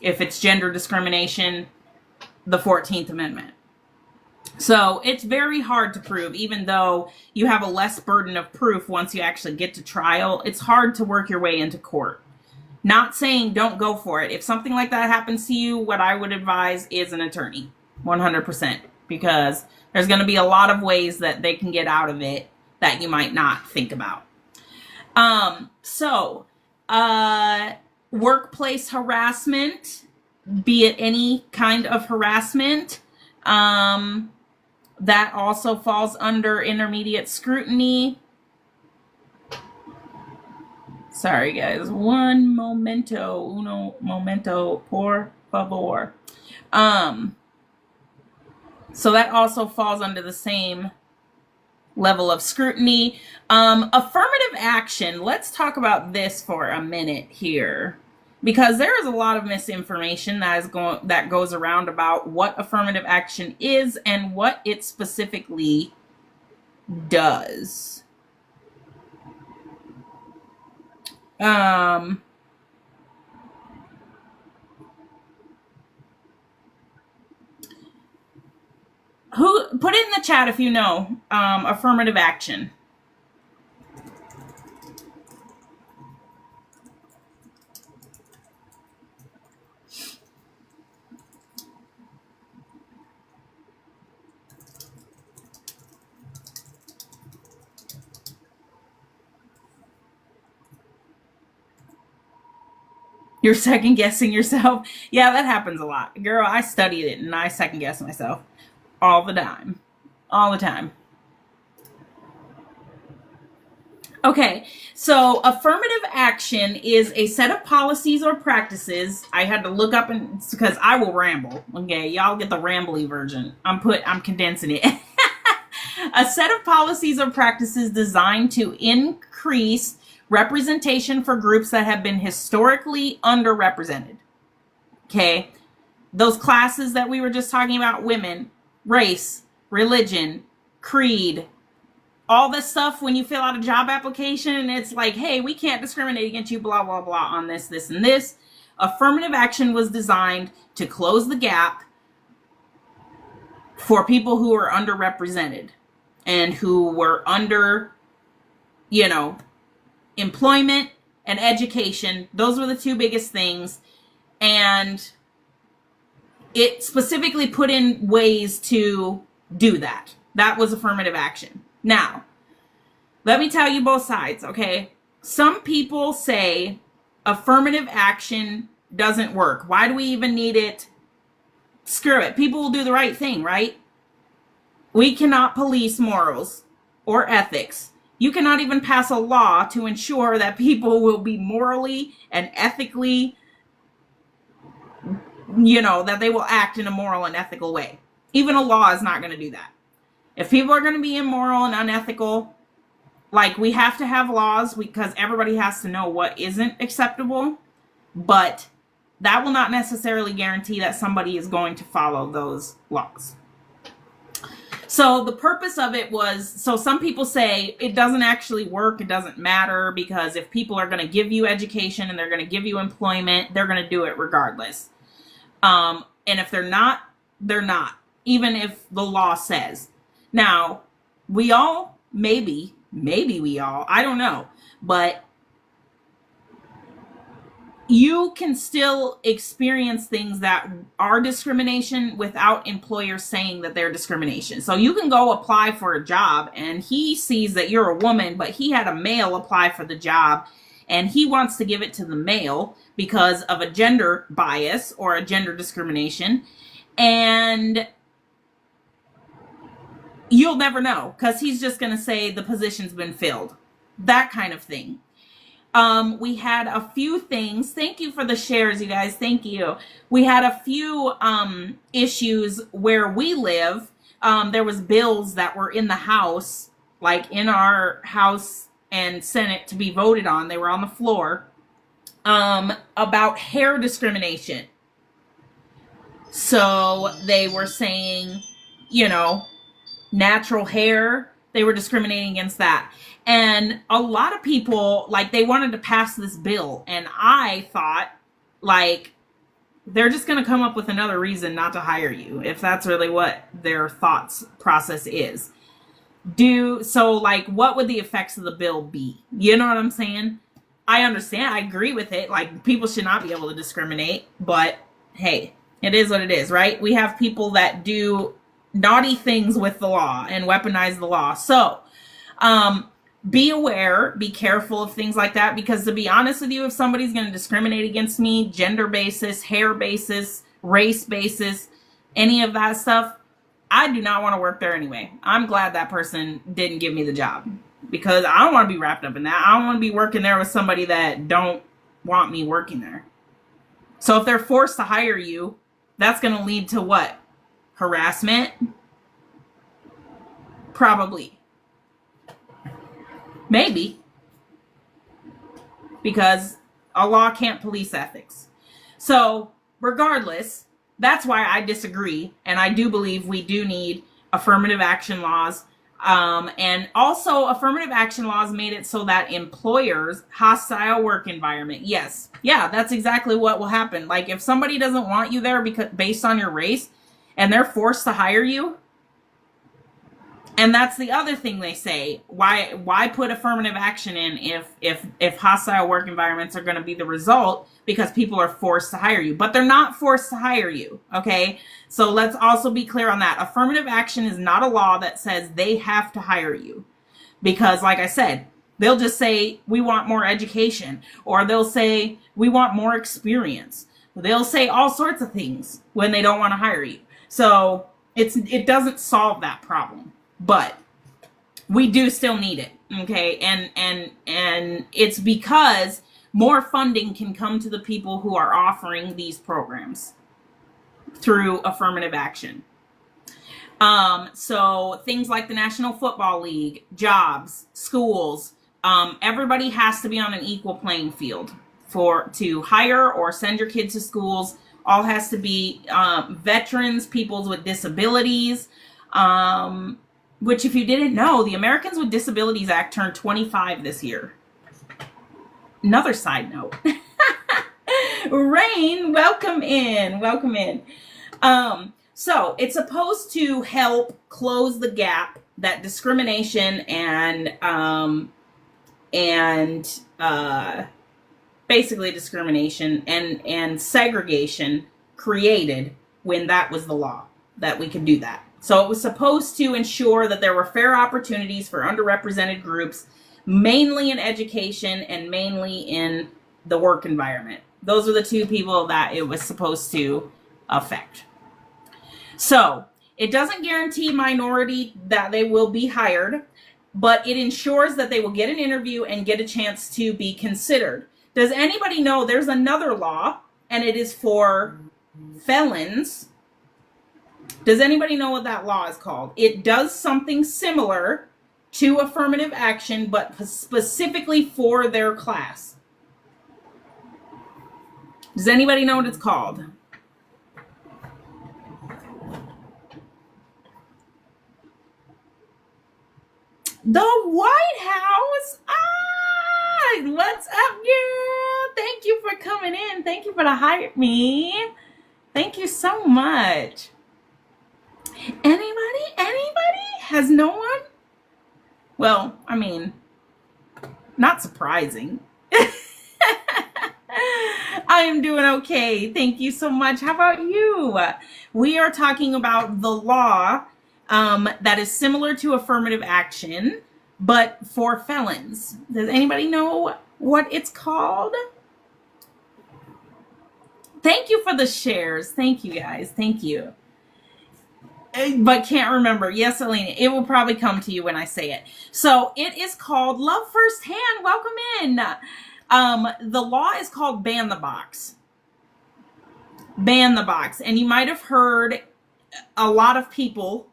if it's gender discrimination, the 14th Amendment. So it's very hard to prove, even though you have a less burden of proof once you actually get to trial. It's hard to work your way into court. Not saying don't go for it. If something like that happens to you, what I would advise is an attorney, 100%, because there's going to be a lot of ways that they can get out of it that you might not think about. Workplace harassment, be it any kind of harassment, that also falls under intermediate scrutiny. Sorry, guys. Uno momento, por favor. So that also falls under the same level of scrutiny. Affirmative action. Let's talk about this for a minute here, because there is a lot of misinformation that goes around about what affirmative action is and what it specifically does. Who put it in the chat if you know affirmative action? You're second guessing yourself. Yeah, that happens a lot. Girl, I studied it and I second guess myself all the time. All the time. Okay, so affirmative action is a set of policies or practices. I had to look up because I will ramble. Okay, y'all get the rambly version. I'm condensing it. A set of policies or practices designed to increase representation for groups that have been historically underrepresented. Okay, those classes that we were just talking about, women, race, religion, creed, all this stuff. When you fill out a job application and it's like, hey, we can't discriminate against you, blah, blah, blah, on this, this, and this. Affirmative action was designed to close the gap for people who are underrepresented and who were under, employment and education. Those were the two biggest things. And it specifically put in ways to do that. That was affirmative action. Now, let me tell you both sides, okay? Some people say affirmative action doesn't work. Why do we even need it? Screw it. People will do the right thing, right? We cannot police morals or ethics. You cannot even pass a law to ensure that people will be morally and ethically, that they will act in a moral and ethical way. Even a law is not going to do that. If people are going to be immoral and unethical, we have to have laws because everybody has to know what isn't acceptable, but that will not necessarily guarantee that somebody is going to follow those laws. So the purpose of it was, so some people say it doesn't actually work, it doesn't matter, because if people are going to give you education and they're going to give you employment, they're going to do it regardless. And if they're not, they're not, even if the law says. Now, we all, maybe we all, I don't know, but you can still experience things that are discrimination without employers saying that they're discrimination. So you can go apply for a job and he sees that you're a woman, but he had a male apply for the job and he wants to give it to the male because of a gender bias or a gender discrimination. And you'll never know because he's just going to say the position's been filled. That kind of thing. We had a few things. Thank you for the shares, you guys. Thank you. We had a few issues where we live. There was bills that were in the House, like in our House and Senate to be voted on. They were on the floor about hair discrimination. So they were saying, natural hair. They were discriminating against that. And a lot of people, like, they wanted to pass this bill. And I thought, like, they're just going to come up with another reason not to hire you, if that's really what their thoughts process is. Like, what would the effects of the bill be? You know what I'm saying? I understand. I agree with it. Like, people should not be able to discriminate. But, hey, it is what it is, right? We have people that do naughty things with the law and weaponize the law. So, be aware, be careful of things like that, because to be honest with you, if somebody's going to discriminate against me, gender basis, hair basis, race basis, any of that stuff, I do not want to work there anyway. I'm glad that person didn't give me the job, because I don't want to be wrapped up in that. I don't want to be working there with somebody that don't want me working there. So if they're forced to hire you, that's going to lead to what? Harassment? Probably. Maybe. Because a law can't police ethics. So, regardless, that's why I disagree. And I do believe we do need affirmative action laws. And also, affirmative action laws made it so that employers, hostile work environment. Yes. Yeah, that's exactly what will happen. Like, if somebody doesn't want you there based on your race, and they're forced to hire you. And that's the other thing they say. Why put affirmative action in if hostile work environments are going to be the result, because people are forced to hire you. But they're not forced to hire you, okay? So let's also be clear on that. Affirmative action is not a law that says they have to hire you. Because like I said, they'll just say, we want more education. Or they'll say, we want more experience. They'll say all sorts of things when they don't want to hire you. So it doesn't solve that problem. But we do still need it, okay? And it's because more funding can come to the people who are offering these programs through affirmative action. So things like the National Football League, jobs, schools, everybody has to be on an equal playing field to hire or send your kids to schools. All has to be veterans, people with disabilities, which, if you didn't know, the Americans with Disabilities Act turned 25 this year. Another side note. Rain, welcome in. Welcome in. So it's supposed to help close the gap that discrimination and basically discrimination and segregation created when that was the law, that we could do that. So it was supposed to ensure that there were fair opportunities for underrepresented groups, mainly in education and mainly in the work environment. Those are the two people that it was supposed to affect. So it doesn't guarantee minority that they will be hired, but it ensures that they will get an interview and get a chance to be considered. Does anybody know there's another law, and it is for felons? Does anybody know what that law is called? It does something similar to affirmative action, but specifically for their class. Does anybody know what it's called? The White House. What's up, girl? Thank you for coming in. Thank you for the hype me. Thank you so much. Anybody? Has no one? Well, I mean, not surprising. I am doing okay. Thank you so much. How about you? We are talking about the law that is similar to affirmative action, but for felons. Does anybody know what it's called? Thank you for the shares. Thank you, guys. Thank you. but can't remember. Yes, Alina, it will probably come to you when I say it. So it is called Love Firsthand. Welcome in. The law is called Ban the Box. Ban the Box. And you might have heard a lot of people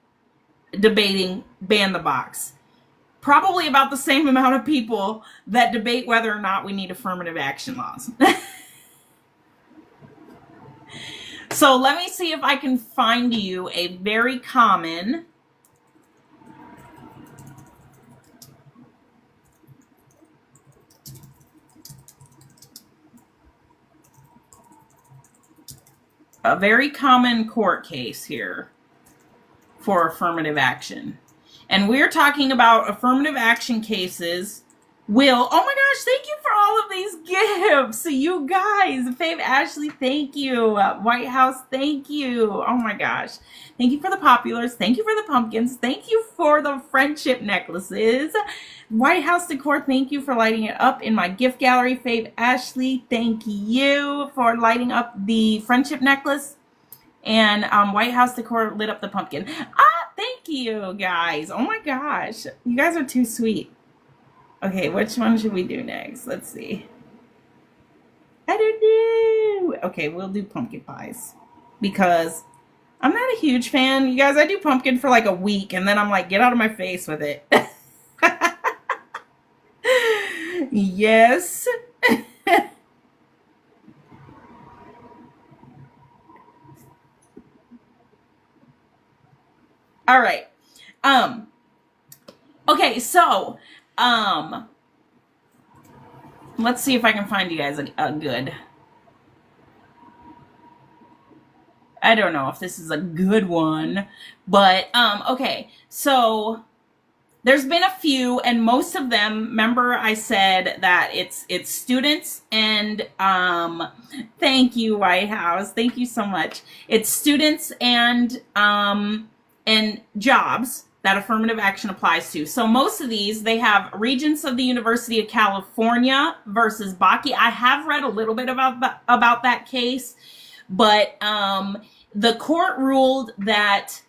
debating ban the box. Probably about the same amount of people that debate whether or not we need affirmative action laws. So let me see if I can find you a very common court case here for affirmative action. And we're talking about affirmative action cases will, oh my gosh, thank you for all of these gifts. You guys, Fave Ashley, thank you. White House, thank you. Oh my gosh. Thank you for the populars. Thank you for the pumpkins. Thank you for the friendship necklaces. White House Decor, thank you for lighting it up in my gift gallery. Fave Ashley, thank you for lighting up the friendship necklace. And White House Decor lit up the pumpkin. Thank you, guys. Oh my gosh. You guys are too sweet. Okay, which one should we do next? Let's see. I don't know. Okay, we'll do pumpkin pies. Because I'm not a huge fan. You guys, I do pumpkin for like a week, and then I'm like, get out of my face with it. Yes. All right. Okay, so let's see if I can find you guys a good. I don't know if this is a good one, but okay. So there's been a few, and most of them, remember I said that it's students and thank you, White House. Thank you so much. It's students and jobs that affirmative action applies to. So most of these, they have Regents of the University of California versus Bakke. I have read a little bit about that case, but the court ruled that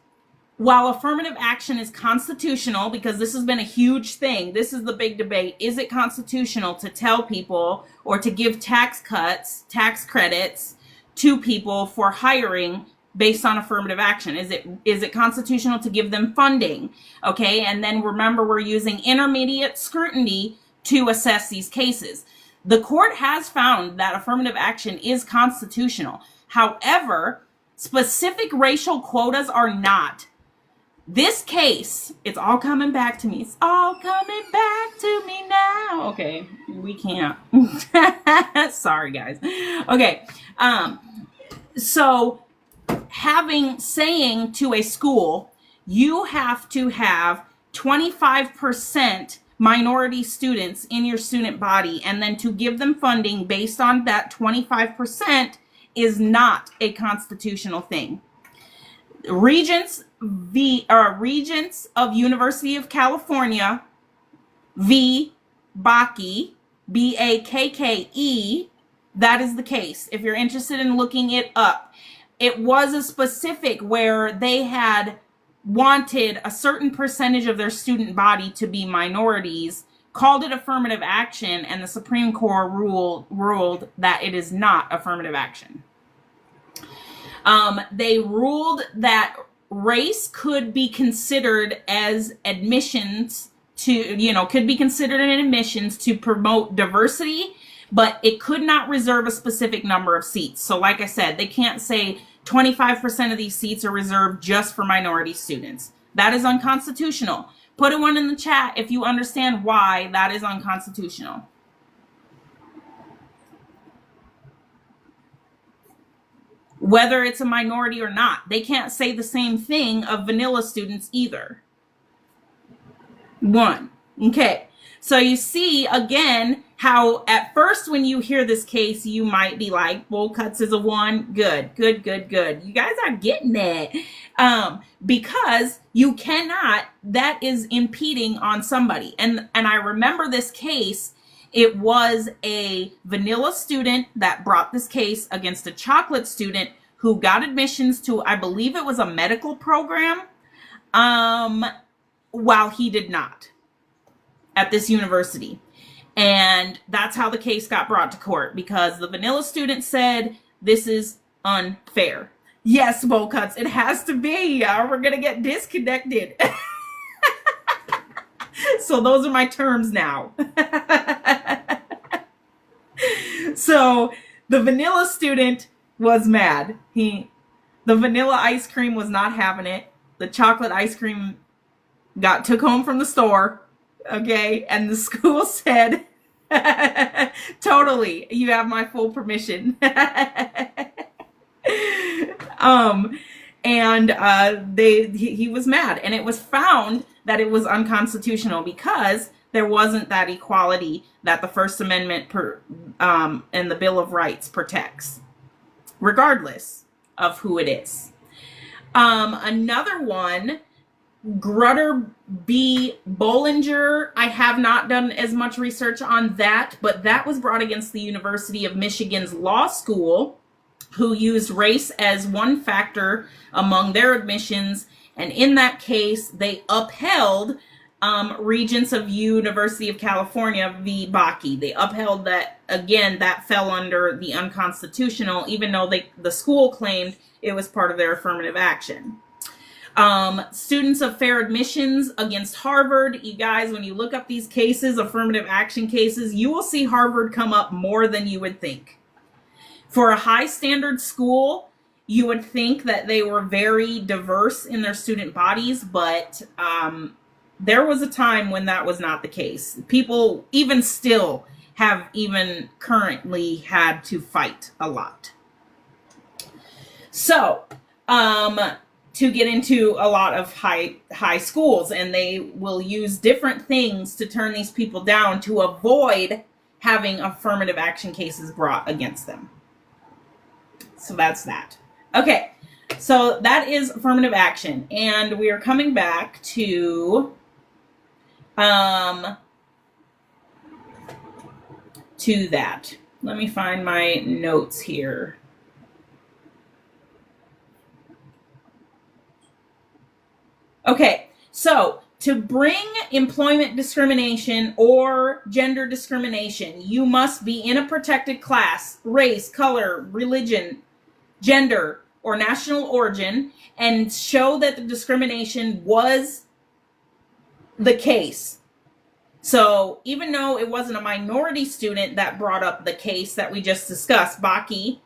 while affirmative action is constitutional, because this has been a huge thing, this is the big debate, is it constitutional to tell people or to give tax cuts, tax credits to people for hiring based on affirmative action? Is it constitutional to give them funding? Okay, and then remember, we're using intermediate scrutiny to assess these cases. The court has found that affirmative action is constitutional. However, specific racial quotas are not. This case, it's all coming back to me. It's all coming back to me now. Okay, we can't. Sorry, guys. Okay, so saying to a school, you have to have 25% minority students in your student body, and then to give them funding based on that 25% is not a constitutional thing. Regents of University of California v. Bakke, Bakke, that is the case. If you're interested in looking it up, it was a specific where they had wanted a certain percentage of their student body to be minorities, called it affirmative action, and the Supreme Court ruled that it is not affirmative action. They ruled that race could be considered as admissions could be considered an admissions to promote diversity, but it could not reserve a specific number of seats. So like I said, they can't say 25% of these seats are reserved just for minority students. That is unconstitutional. Put a one in the chat if you understand why that is unconstitutional. Whether it's a minority or not, they can't say the same thing of vanilla students either. One. Okay. So you see, again, how at first when you hear this case, you might be like, Bull Cuts is a one. Good. You guys are getting it. Because you cannot, that is impeding on somebody. And I remember this case, it was a vanilla student that brought this case against a chocolate student who got admissions to, I believe it was a medical program, while he did not at this university. And that's how the case got brought to court, because the vanilla student said, this is unfair. Yes, bowl cuts, it has to be, or we're going to get disconnected. So those are my terms now. So the vanilla student was mad. The vanilla ice cream was not having it. The chocolate ice cream took home from the store. Okay. And the school said, totally, you have my full permission. He was mad, and it was found that it was unconstitutional because there wasn't that equality that the First Amendment and the Bill of Rights protects, regardless of who it is. Another one, Grutter B. Bollinger. I have not done as much research on that, but that was brought against the University of Michigan's law school, who used race as one factor among their admissions. And in that case, they upheld Regents of University of California v. Bakke. They upheld that, again, that fell under the unconstitutional, even though the school claimed it was part of their affirmative action. Students of fair admissions against Harvard. You guys, when you look up these cases, affirmative action cases, you will see Harvard come up more than you would think. For a high standard school, you would think that they were very diverse in their student bodies, but there was a time when that was not the case. People even still have even currently had to fight a lot. So, to get into a lot of high schools, and they will use different things to turn these people down to avoid having affirmative action cases brought against them. So that's that. Okay, so that is affirmative action, and we are coming back to that. Let me find my notes here. Okay, so to bring employment discrimination or gender discrimination, you must be in a protected class, race, color, religion, gender, or national origin, and show that the discrimination was the case. So even though it wasn't a minority student that brought up the case that we just discussed, Bakke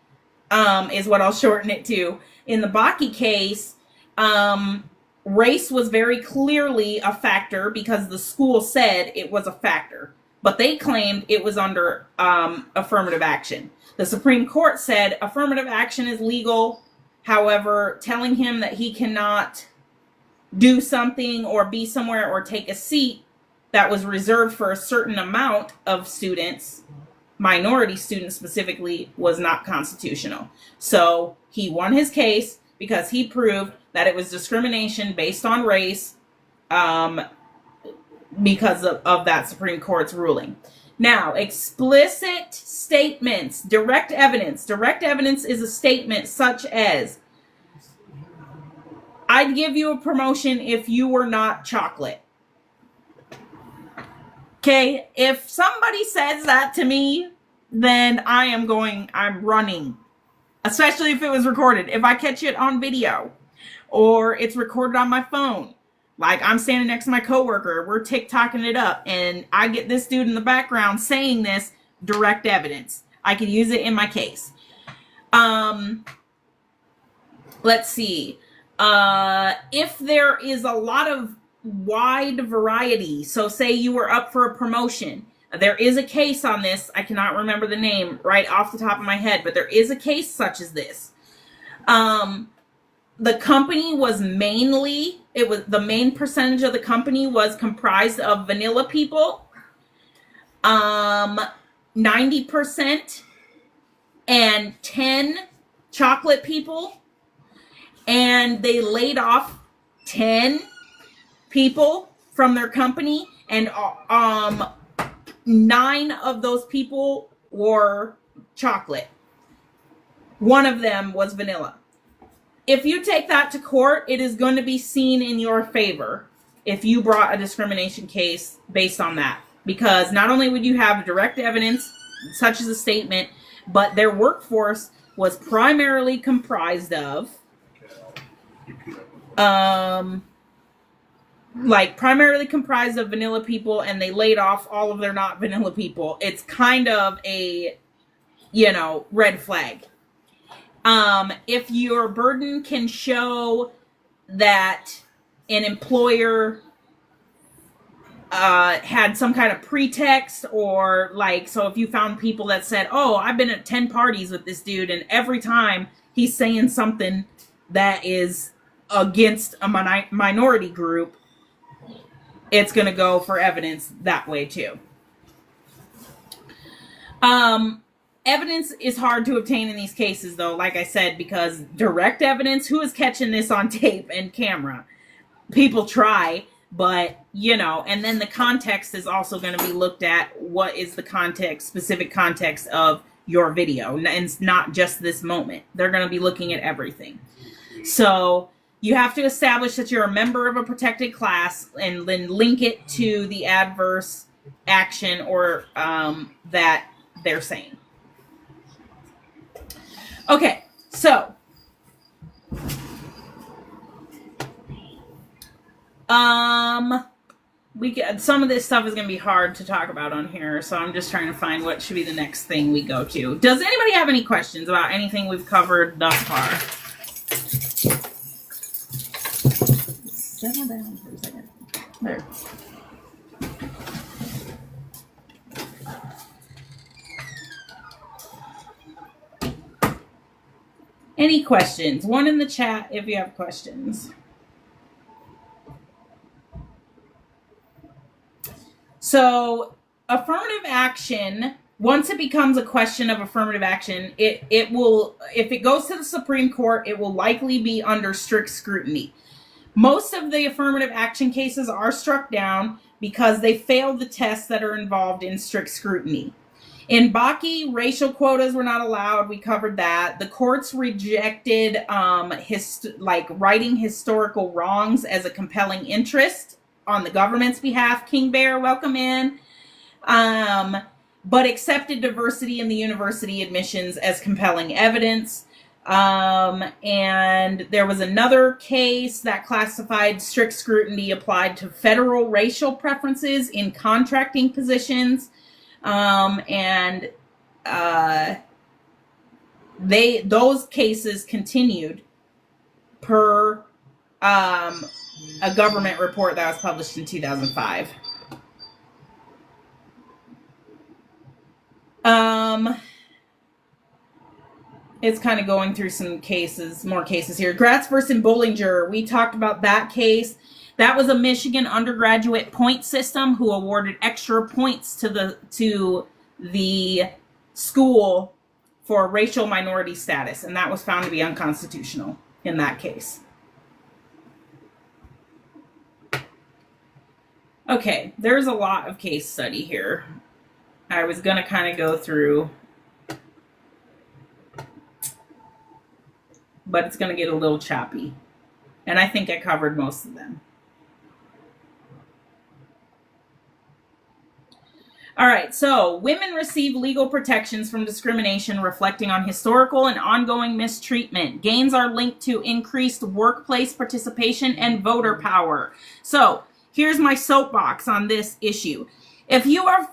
is what I'll shorten it to. In the Bakke case, race was very clearly a factor because the school said it was a factor, but they claimed it was under affirmative action. The Supreme Court said affirmative action is legal. However, telling him that he cannot do something or be somewhere or take a seat that was reserved for a certain amount of students, minority students specifically, was not constitutional. So he won his case because he proved that it was discrimination based on race because of that Supreme Court's ruling. Now, explicit statements, direct evidence. Direct evidence is a statement such as, I'd give you a promotion if you were not chocolate. Okay, if somebody says that to me, then I'm running. Especially if it was recorded. If I catch it on video or it's recorded on my phone, like I'm standing next to my coworker, we're TikToking it up, and I get this dude in the background saying this, direct evidence. I could use it in my case. Let's see. If there is a lot of wide variety, so say you were up for a promotion, there is a case on this. I cannot remember the name right off the top of my head, but there is a case such as this. The company was the main percentage of the company was comprised of vanilla people, 90%, and 10 chocolate people. And they laid off 10 people from their company, and 9 of those people were chocolate. One of them was vanilla. if you take that to court, it is going to be seen in your favor if you brought a discrimination case based on that. Because not only would you have direct evidence, such as a statement, but their workforce was primarily comprised of vanilla people, and they laid off all of their not vanilla people. It's kind of a, red flag. If your burden can show that an employer had some kind of pretext, or so if you found people that said, oh, I've been at 10 parties with this dude, and every time he's saying something that is against a minority group, it's going to go for evidence that way too. Evidence is hard to obtain in these cases, though, like I said, because direct evidence, who is catching this on tape and camera? People try, but, and then the context is also going to be looked at. What is the specific context of your video? And it's not just this moment. They're going to be looking at everything. So you have to establish that you're a member of a protected class, and then link it to the adverse action or that they're saying. Okay, so some of this stuff is going to be hard to talk about on here, so I'm just trying to find what should be the next thing we go to. Does anybody have any questions about anything we've covered thus far? Settle down for a second. There. Any questions? One in the chat if you have questions. So, affirmative action, once it becomes a question of affirmative action, it will, if it goes to the Supreme Court, it will likely be under strict scrutiny. Most of the affirmative action cases are struck down because they failed the tests that are involved in strict scrutiny. In Bakke, racial quotas were not allowed. We covered that. The courts rejected writing historical wrongs as a compelling interest on the government's behalf. King Bear, welcome in. But accepted diversity in the university admissions as compelling evidence. And there was another case that classified strict scrutiny applied to federal racial preferences in contracting positions. Those cases continued per a government report that was published in 2005. It's kind of going through some cases, more cases here. Gratz versus Bollinger, we talked about that case. That was a Michigan undergraduate point system who awarded extra points to the school for racial minority status, and that was found to be unconstitutional in that case. Okay, there's a lot of case study here. I was going to kind of go through, but it's going to get a little choppy, and I think I covered most of them. All right, so women receive legal protections from discrimination reflecting on historical and ongoing mistreatment. Gains are linked to increased workplace participation and voter power. So here's my soapbox on this issue. If you are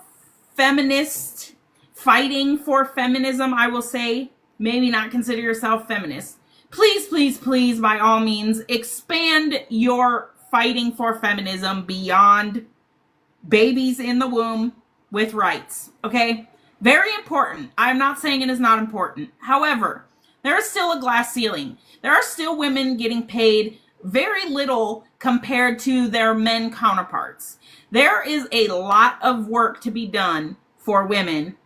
feminist, fighting for feminism, I will say, maybe not consider yourself feminist. Please, please, please, by all means, expand your fighting for feminism beyond babies in the womb with rights, okay? Very important. I'm not saying it is not important. However, there is still a glass ceiling. There are still women getting paid very little compared to their men counterparts. There is a lot of work to be done for women,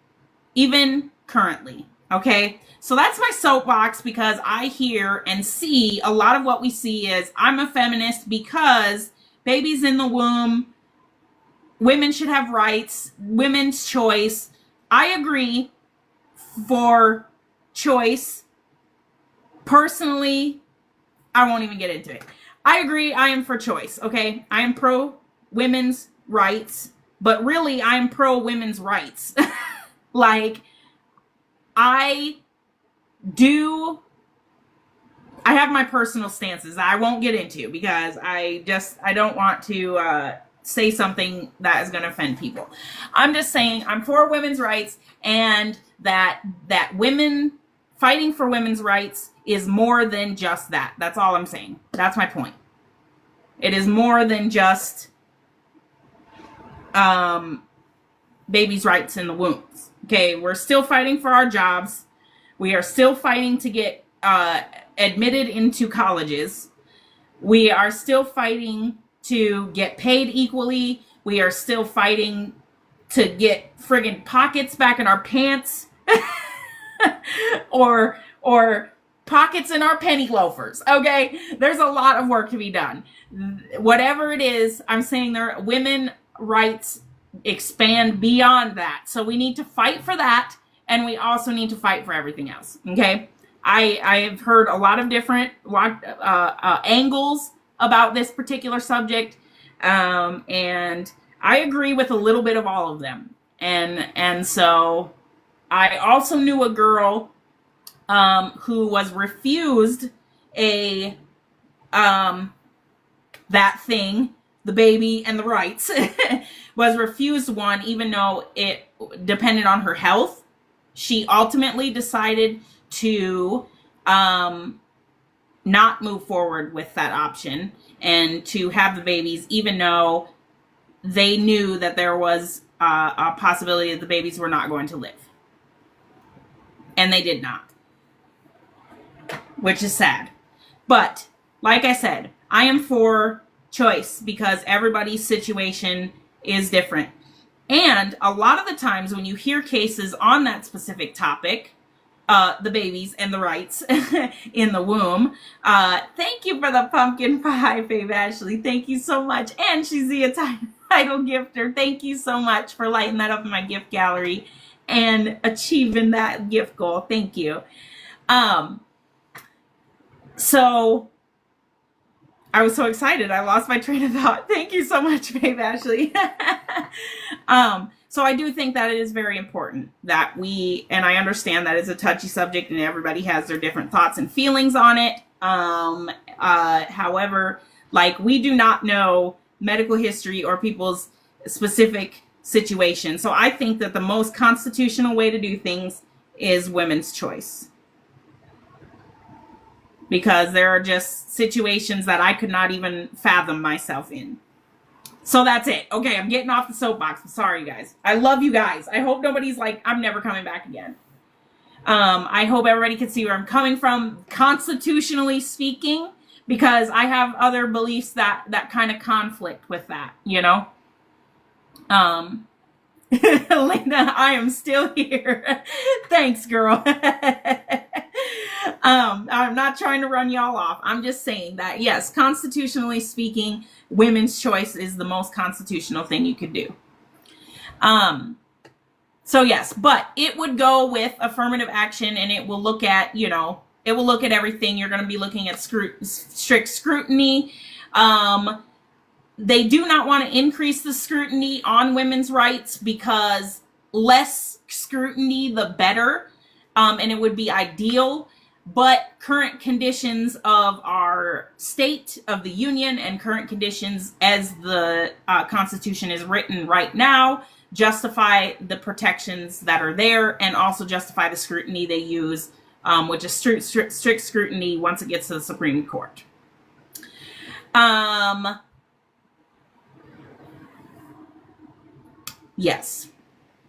even currently, okay? So that's my soapbox, because I hear and see a lot of what we see is, I'm a feminist because babies in the womb, women should have rights, women's choice. I agree for choice. Personally, I won't even get into it. I agree. I am for choice. Okay. I am pro women's rights, but really I am pro women's rights. Like, I have my personal stances that I won't get into because I don't want to say something that is going to offend people. I'm just saying I'm for women's rights, and that women fighting for women's rights is more than just that. That's all I'm saying. That's my point. It is more than just babies' rights in the wombs. Okay, we're still fighting for our jobs. We are still fighting to get admitted into colleges. We are still fighting to get paid equally. We are still fighting to get friggin' pockets back in our pants. or pockets in our penny loafers. Okay, there's a lot of work to be done. Whatever it is, I'm saying there women rights expand beyond that. So we need to fight for that, and we also need to fight for everything else. Okay, I have heard a lot of different angles about this particular subject, and I agree with a little bit of all of them. And so I also knew a girl who was refused a that thing, the baby and the rights, was refused one, even though it depended on her health. She ultimately decided to not move forward with that option and to have the babies, even though they knew that there was a possibility that the babies were not going to live. And they did not, which is sad. But like I said, I am for choice because everybody's situation is different. And a lot of the times when you hear cases on that specific topic, the babies and the rights in the womb, thank you for the pumpkin pie, Babe Ashley. Thank you so much. And she's the title gifter. Thank you so much for lighting that up in my gift gallery and achieving that gift goal. Thank you. So I was so excited. I lost my train of thought. Thank you so much, Babe Ashley. So I do think that it is very important that and I understand that it's a touchy subject and everybody has their different thoughts and feelings on it. However, like, we do not know medical history or people's specific situation. So I think that the most constitutional way to do things is women's choice. Because there are just situations that I could not even fathom myself in. So that's it. Okay, I'm getting off the soapbox. I'm sorry, guys. I love you guys. I hope nobody's like, I'm never coming back again. I hope everybody can see where I'm coming from, constitutionally speaking, because I have other beliefs that kind of conflict with that, you know? Linda, I am still here. Thanks, girl. I'm not trying to run y'all off. I'm just saying that, yes, constitutionally speaking, women's choice is the most constitutional thing you could do. So yes, but it would go with affirmative action, and it will look at, it will look at everything. You're going to be looking at strict scrutiny. They do not want to increase the scrutiny on women's rights because less scrutiny, the better. And it would be ideal. But current conditions of our state of the union and current conditions as the Constitution is written right now justify the protections that are there and also justify the scrutiny they use, which is strict scrutiny once it gets to the Supreme Court. Yes.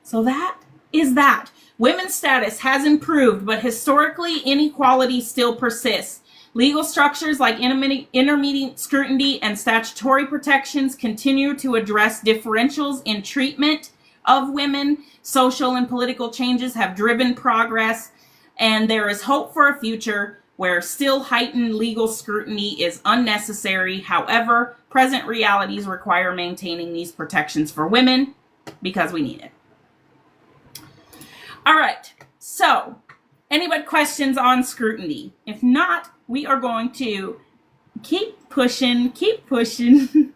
So that is that. Women's status has improved, but historically, inequality still persists. Legal structures like intermediate scrutiny and statutory protections continue to address differentials in treatment of women. Social and political changes have driven progress, and there is hope for a future where still heightened legal scrutiny is unnecessary. However, present realities require maintaining these protections for women because we need it. All right, so anybody questions on scrutiny? If not, we are going to Keep pushing. Keep pushing.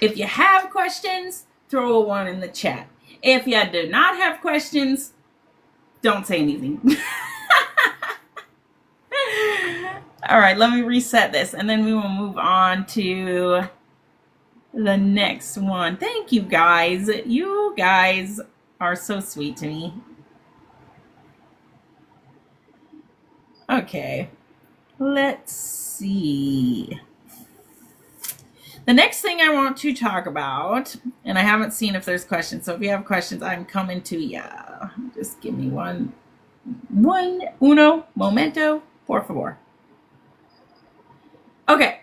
If you have questions, throw a 1 in the chat. If you do not have questions, don't say anything. All right, let me reset this, and then we will move on to the next one. Thank you, guys. You guys are so sweet to me. Okay, let's see. The next thing I want to talk about, and I haven't seen if there's questions, so if you have questions, I'm coming to ya. Just give me one uno momento, por favor. Okay,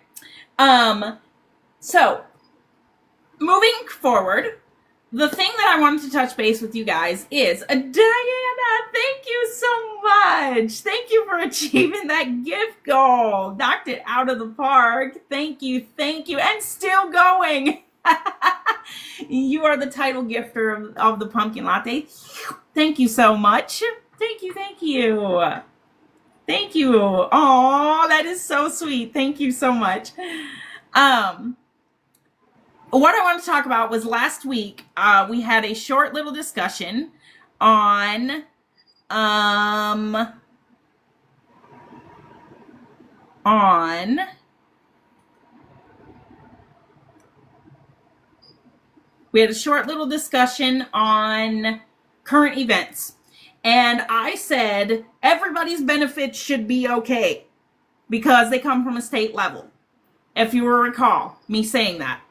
so moving forward, the thing that I wanted to touch base with you guys is, Diana, thank you so much. Thank you for achieving that gift goal. Knocked it out of the park. Thank you, and still going. You are the title gifter of the pumpkin latte. Thank you so much. Thank you. Thank you. Oh, that is so sweet. Thank you so much. What I want to talk about was last week, we had a short little discussion on current events. And I said everybody's benefits should be okay because they come from a state level. If you will recall me saying that.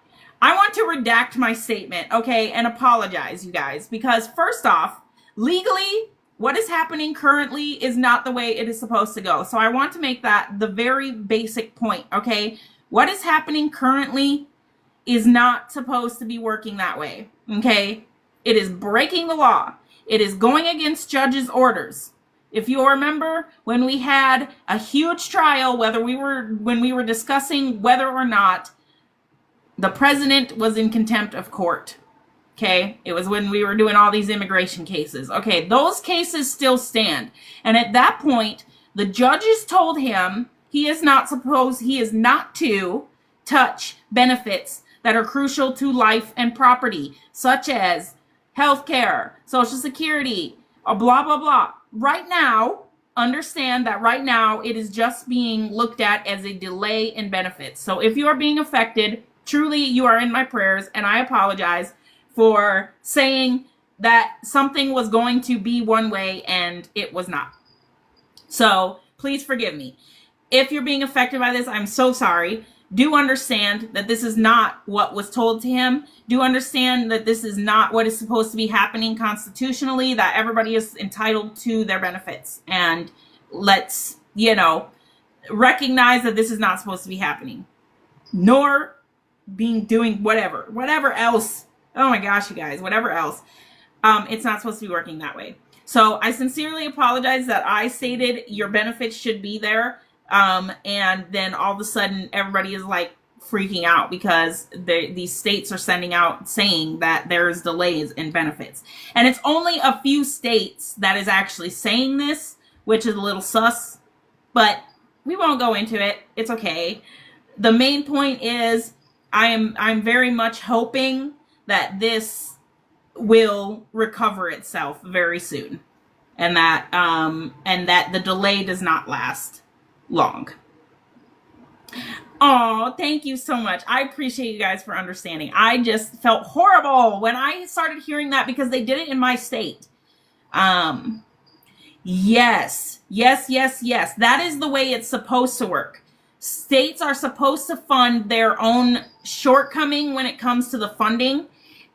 I want to redact my statement, okay, and apologize, you guys, because first off, legally, what is happening currently is not the way it is supposed to go. So I want to make that the very basic point, okay? What is happening currently is not supposed to be working that way, okay? It is breaking the law. It is going against judges' orders. If you remember, when we had a huge trial, when we were discussing whether or not the president was in contempt of court, okay? It was when we were doing all these immigration cases. Okay, those cases still stand. And at that point, the judges told him he is not to touch benefits that are crucial to life and property, such as health care, Social Security, blah, blah, blah. Right now, understand that right now it is just being looked at as a delay in benefits. So if you are being affected, truly you are in my prayers, and I apologize for saying that something was going to be one way and it was not. So please forgive me. If you're being affected by this, I'm so sorry. Do understand that this is not what was told to him. Do understand that this is not what is supposed to be happening constitutionally, that everybody is entitled to their benefits. And let's, recognize that this is not supposed to be happening. Nor doing whatever else. Oh my gosh, you guys, whatever else. It's not supposed to be working that way. So I sincerely apologize that I stated your benefits should be there. And then all of a sudden everybody is like freaking out because these states are sending out saying that there's delays in benefits. And it's only a few states that is actually saying this, which is a little sus, but we won't go into it. It's okay. The main point is I'm very much hoping that this will recover itself very soon, and that the delay does not last long. Oh, thank you so much. I appreciate you guys for understanding. I just felt horrible when I started hearing that because they did it in my state. Yes. That is the way it's supposed to work. States are supposed to fund their own shortcoming when it comes to the funding,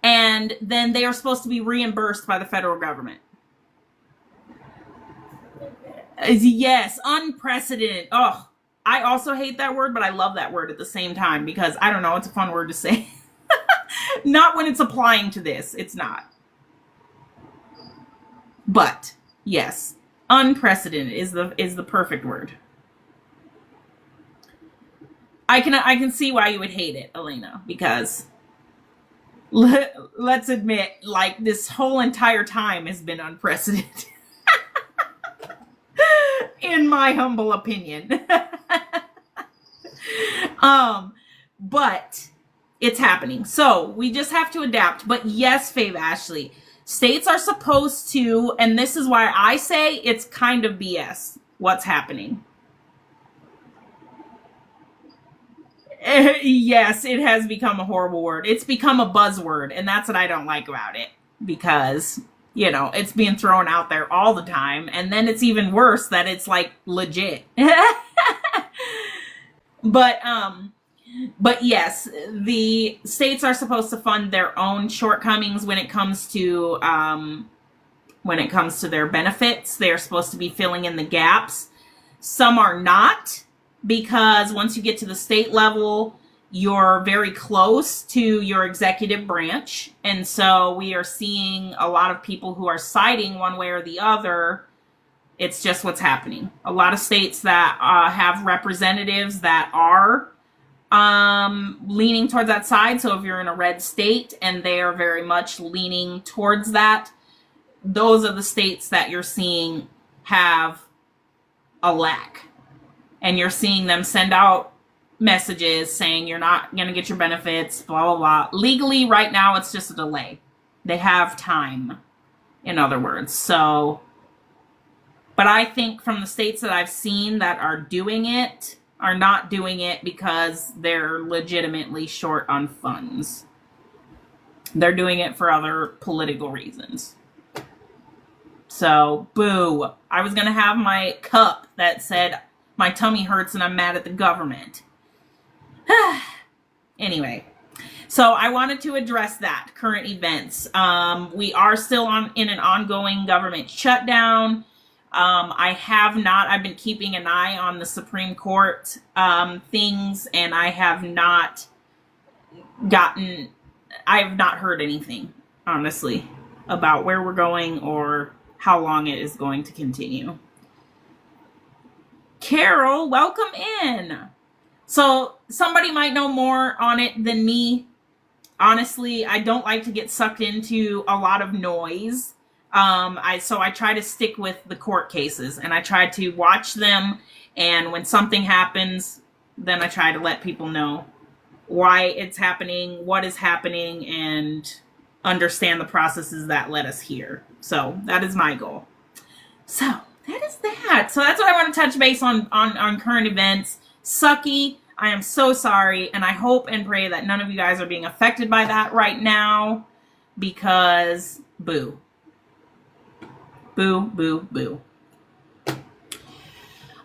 and then they are supposed to be reimbursed by the federal government. Yes, unprecedented. Oh, I also hate that word, but I love that word at the same time because, I don't know, it's a fun word to say. Not when it's applying to this. It's not. But, yes, unprecedented is the perfect word. I can see why you would hate it, Elena, because let's admit, like, this whole entire time has been unprecedented. in my humble opinion. But it's happening. So we just have to adapt. But yes, Fave Ashley, states are supposed to, and this is why I say it's kind of BS what's happening. Yes, it has become a horrible word. It's become a buzzword, and that's what I don't like about it, because, you know, it's being thrown out there all the time, and then it's even worse that it's like legit. But yes, the states are supposed to fund their own shortcomings when it comes to their benefits. They're supposed to be filling in the gaps. Some are not, because once you get to the state level, you're very close to your executive branch. And so we are seeing a lot of people who are siding one way or the other. It's just what's happening. A lot of states that have representatives that are leaning towards that side. So if you're in a red state and they are very much leaning towards that, those are the states that you're seeing have a lack. And you're seeing them send out messages saying you're not going to get your benefits, blah, blah, blah. Legally, right now, it's just a delay. They have time, in other words. So, but I think from the states that I've seen that are doing it, are not doing it because they're legitimately short on funds. They're doing it for other political reasons. So, boo. I was going to have my cup that said, my tummy hurts and I'm mad at the government. Anyway, so I wanted to address that, current events. We are still in an ongoing government shutdown. I've been keeping an eye on the Supreme Court things, and I have not heard anything, honestly, about where we're going or how long it is going to continue. Carol, welcome in. So somebody might know more on it than me. Honestly, I don't like to get sucked into a lot of noise. So I try to stick with the court cases, and I try to watch them. And when something happens, then I try to let people know why it's happening, what is happening, and understand the processes that led us here. So that is my goal. So that is that. So that's what I want to touch base on current events. Sucky. I am so sorry. And I hope and pray that none of you guys are being affected by that right now, because boo. Boo, boo, boo.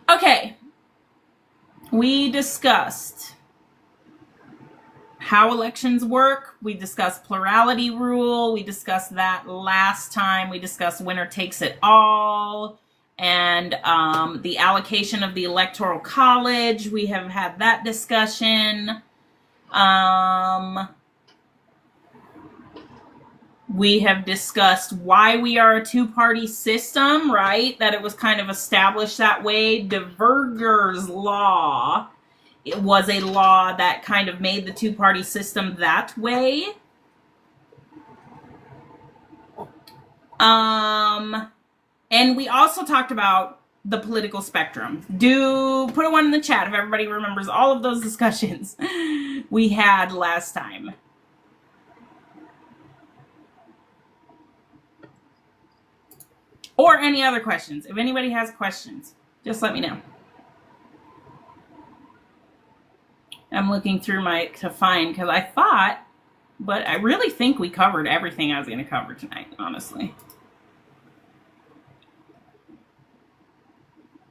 Okay. We discussed how elections work. We discussed plurality rule. We discussed that last time. We discussed winner takes it all. And the allocation of the Electoral College. We have had that discussion. We have discussed why we are a two-party system, right? That it was kind of established that way. Diverger's law. It was a law that kind of made the two-party system that way. And we also talked about the political spectrum. Do put a one in the chat if everybody remembers all of those discussions we had last time. Or any other questions. If anybody has questions, just let me know. I'm looking through to find, because I thought, but I really think we covered everything I was going to cover tonight, honestly.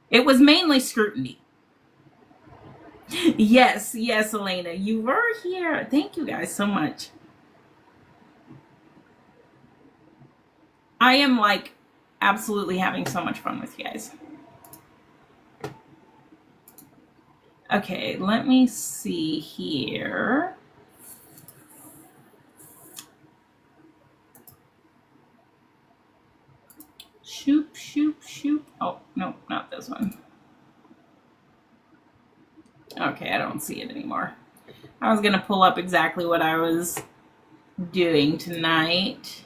It was mainly scrutiny. Yes, Elena, you were here. Thank you guys so much. I am absolutely having so much fun with you guys. Okay, let me see here. Shoop, shoop, shoop. Oh, no, not this one. Okay, I don't see it anymore. I was going to pull up exactly what I was doing tonight.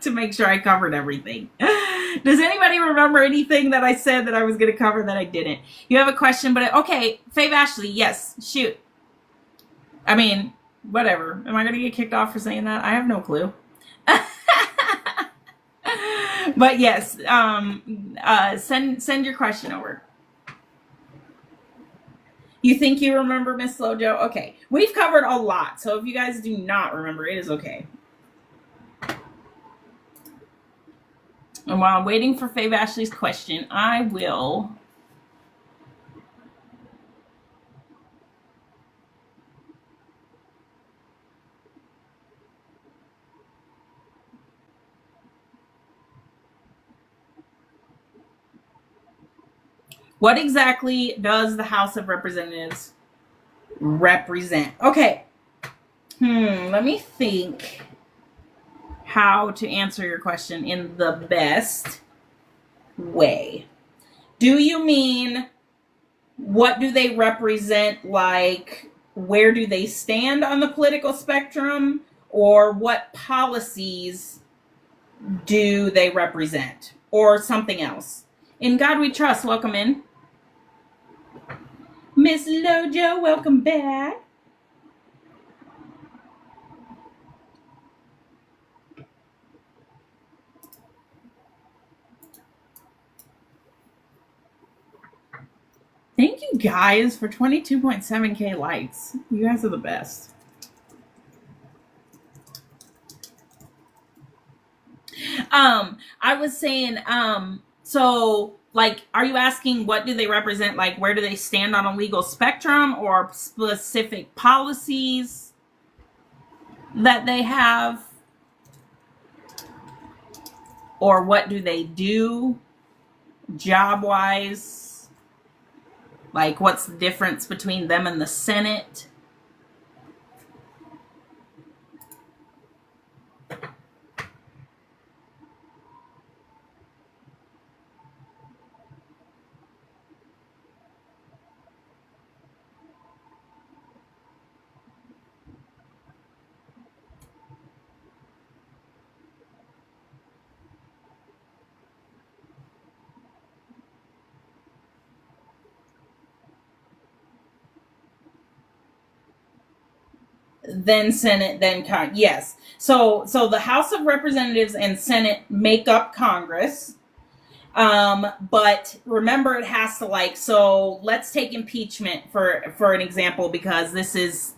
To make sure I covered everything. Does anybody remember anything that I said that I was going to cover that I didn't? You have a question, but okay, Faye Ashley, yes, shoot. I mean, whatever. Am I going to get kicked off for saying that? I have no clue. But yes, send your question over. You think you remember, Miss Slojo? Okay. We've covered a lot, so if you guys do not remember, it is okay. And while I'm waiting for Faye Ashley's question, I will... What exactly does the House of Representatives represent? Okay. Let me think how to answer your question in the best way. Do you mean what do they represent, like where do they stand on the political spectrum, or what policies do they represent, or something else? In God We Trust, welcome in. Miss Lojo, welcome back. Thank you guys for 22.7K likes. You guys are the best. I was saying, so like, are you asking what do they represent? Like, where do they stand on a legal spectrum, or specific policies that they have? Or what do they do job-wise? Like, what's the difference between them and the Senate? Then Senate, then Congress. Yes. So the House of Representatives and Senate make up Congress. But remember, it has to so let's take impeachment for an example, because this is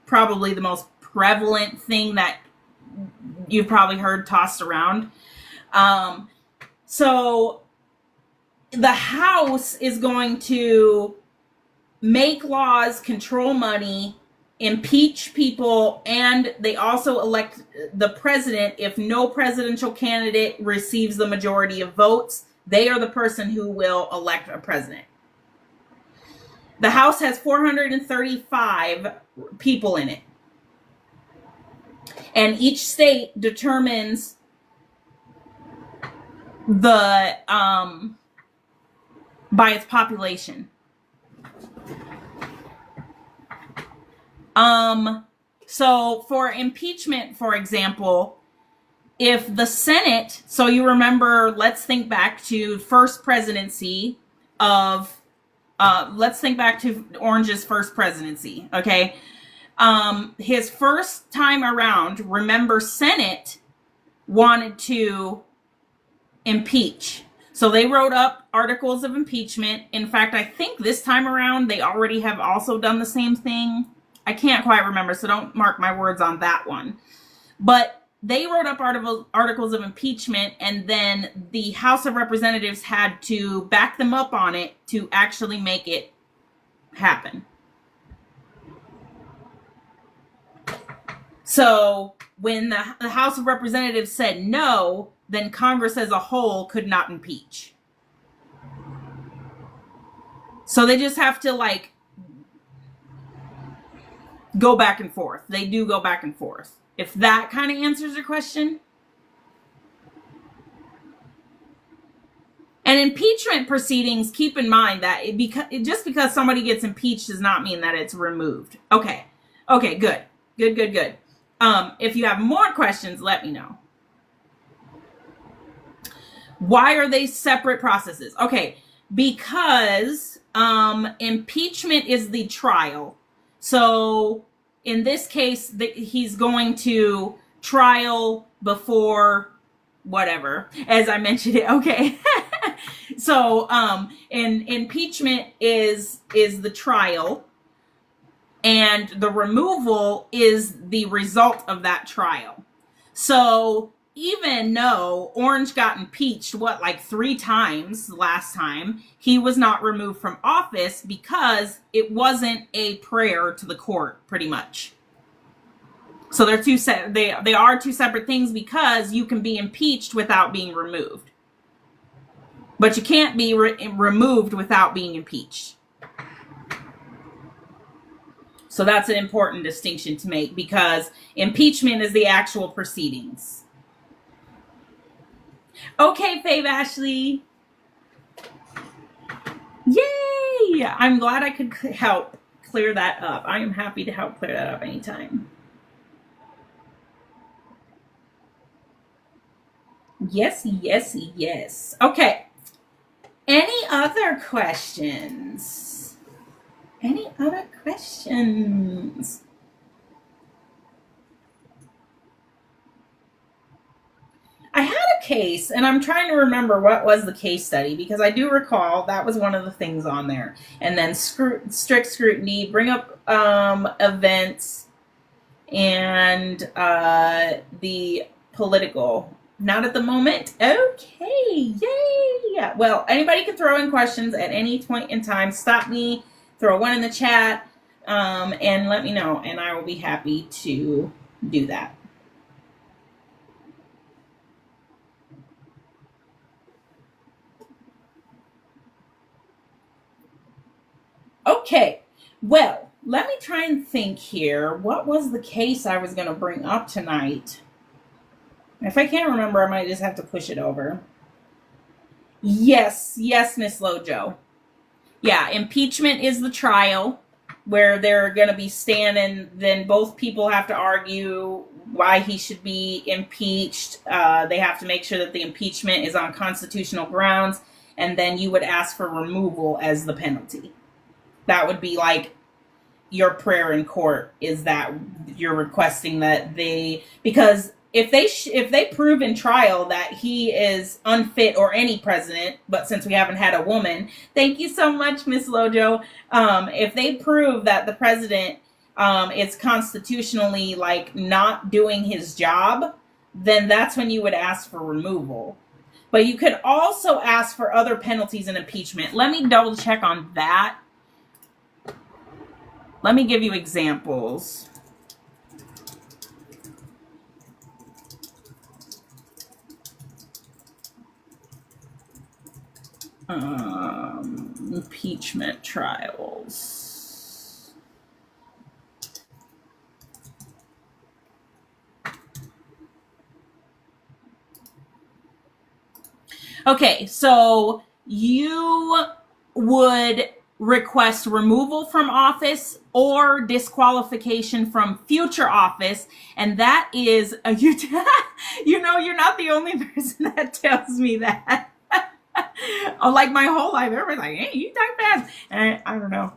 probably the most prevalent thing that you've probably heard tossed around. So the House is going to make laws, control money, impeach people, and they also elect the president. If no presidential candidate receives the majority of votes, they are the person who will elect a president. The House has 435 people in it, and each state determines the by its population. So for impeachment, for example, if the Senate, so you remember, let's think back to first presidency of, let's think back to Orange's first presidency, okay? His first time around, remember, Senate wanted to impeach. So they wrote up articles of impeachment. In fact, I think this time around, they already have also done the same thing. I can't quite remember, so don't mark my words on that one. But they wrote up articles of impeachment, and then the House of Representatives had to back them up on it to actually make it happen. So when the House of Representatives said no, then Congress as a whole could not impeach. So they just have to go back and forth. They do go back and forth. If that kind of answers your question. And impeachment proceedings, keep in mind that just because somebody gets impeached does not mean that it's removed. Okay, good. If you have more questions, let me know. Why are they separate processes? Okay, because impeachment is the trial. So in this case, he's going to trial before whatever, as I mentioned it. Okay. So in impeachment is the trial, and the removal is the result of that trial. So even though Orange got impeached, like 3 times last time, he was not removed from office because it wasn't a prayer to the court, pretty much. So they're they are two separate things, because you can be impeached without being removed, but you can't be removed without being impeached. So that's an important distinction to make, because impeachment is the actual proceedings. Okay, Fave Ashley. Yay! I'm glad I could help clear that up. I am happy to help clear that up anytime. Yes, yes, yes. Okay. Any other questions? Any other questions? I had a case, and I'm trying to remember what was the case study, because I do recall that was one of the things on there. And then strict scrutiny, bring up events, and the political. Not at the moment. Okay, yay! Well, anybody can throw in questions at any point in time. Stop me, throw one in the chat, and let me know, and I will be happy to do that. Okay, well, let me try and think here. What was the case I was going to bring up tonight? If I can't remember, I might just have to push it over. Yes, Miss Lojo. Yeah, impeachment is the trial where they're going to be standing. Then both people have to argue why he should be impeached. They have to make sure that the impeachment is on constitutional grounds. And then you would ask for removal as the penalty. That would be like your prayer in court, is that you're requesting that because if they prove in trial that he is unfit, or any president, but since we haven't had a woman, thank you so much, Miss Lojo. If they prove that the president is constitutionally not doing his job, then that's when you would ask for removal. But you could also ask for other penalties in impeachment. Let me double check on that. Let me give you examples. Impeachment trials. Okay, so you would request removal from office or disqualification from future office, and that is you're not the only person that tells me that. Like my whole life, everybody's like, "Hey, you type fast." And I don't know.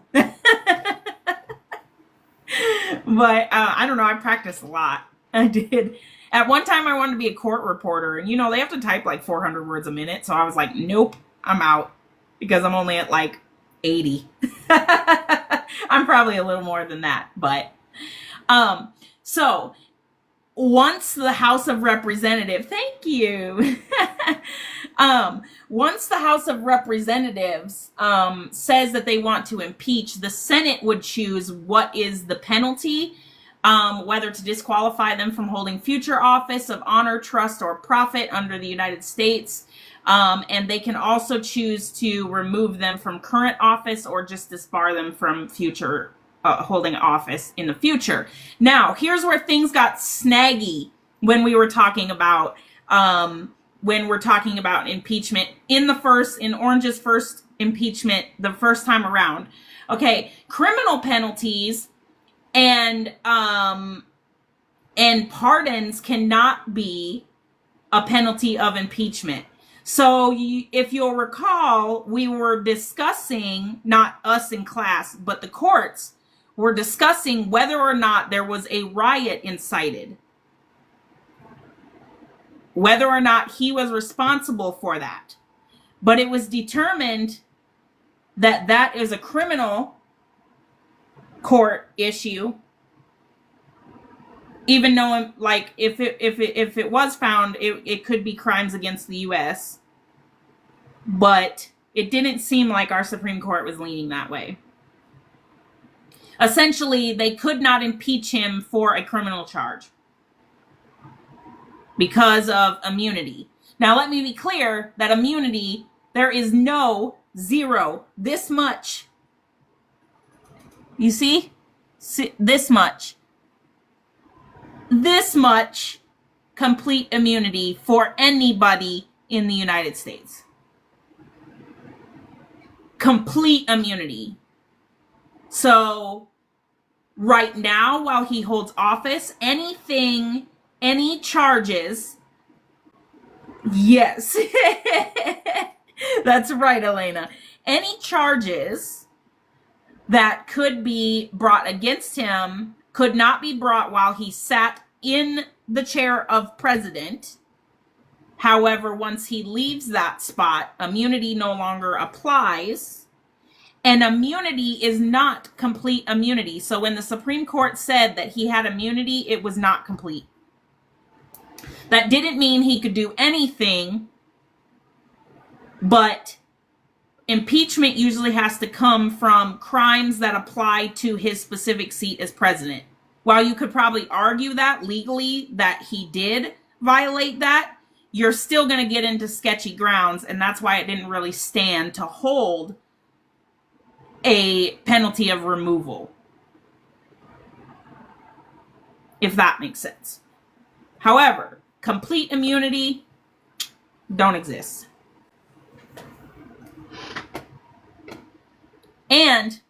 But I don't know. I practiced a lot. I did. At one time, I wanted to be a court reporter, and they have to type 400 words a minute. So I was like, "Nope, I'm out," because I'm only at 80. I'm probably a little more than that, but so once the House of Representatives, thank you. Once the House of Representatives says that they want to impeach, the Senate would choose what is the penalty, whether to disqualify them from holding future office of honor, trust, or profit under the United States. And they can also choose to remove them from current office, or just disbar them from future holding office in the future. Now, here's where things got snaggy when we were talking about impeachment in Orange's first impeachment the first time around. Okay, criminal penalties and pardons cannot be a penalty of impeachment. So if you'll recall, we were discussing, not us in class, but the courts were discussing whether or not there was a riot incited, whether or not he was responsible for that. But it was determined that that is a criminal court issue, even though, like, if it was found, it could be crimes against the U.S., but it didn't seem like our Supreme Court was leaning that way. Essentially, they could not impeach him for a criminal charge because of immunity. Now, let me be clear that immunity, there is no zero, this much. You see? This much complete immunity for anybody in the United States. Complete immunity. So, right now, while he holds office, any charges, yes, that's right, Elena. Any charges that could be brought against him could not be brought while he sat in the chair of president. However, once he leaves that spot, immunity no longer applies. And immunity is not complete immunity. So when the Supreme Court said that he had immunity, it was not complete. That didn't mean he could do anything, but impeachment usually has to come from crimes that apply to his specific seat as president. While you could probably argue that legally that he did violate that, you're still going to get into sketchy grounds, and that's why it didn't really stand to hold a penalty of removal, if that makes sense. However, complete immunity don't exist. And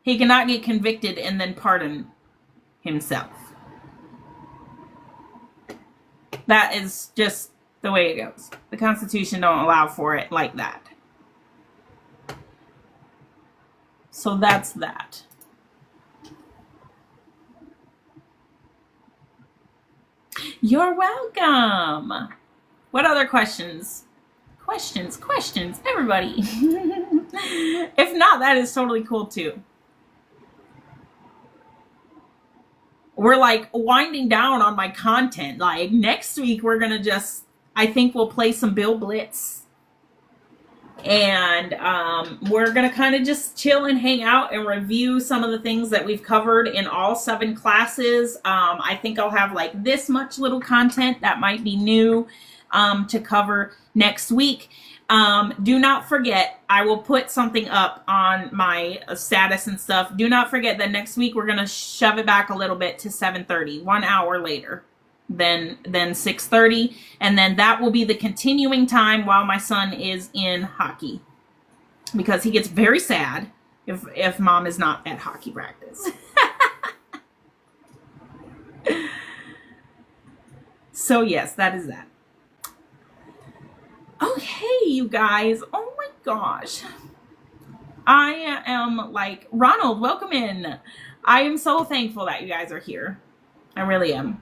he cannot get convicted and then pardon himself. That is just the way it goes. The Constitution don't allow for it like that. So that's that. You're welcome. What other questions? Questions, everybody. If not, that is totally cool too. We're like winding down on my content. Like next week, we're going to I think we'll play some Bill Blitz. And we're going to kind of just chill and hang out and review some of the things that we've covered in all 7 classes. I think I'll have like this much little content that might be new to cover next week. Do not forget, I will put something up on my status and stuff. Do not forget that next week we're going to shove it back a little bit to 7:30, 1 hour later than 6:30. And then that will be the continuing time while my son is in hockey, because he gets very sad if mom is not at hockey practice. So yes, that is that. Okay, you guys. Oh my gosh. I am like, Ronald, welcome in. I am so thankful that you guys are here. I really am.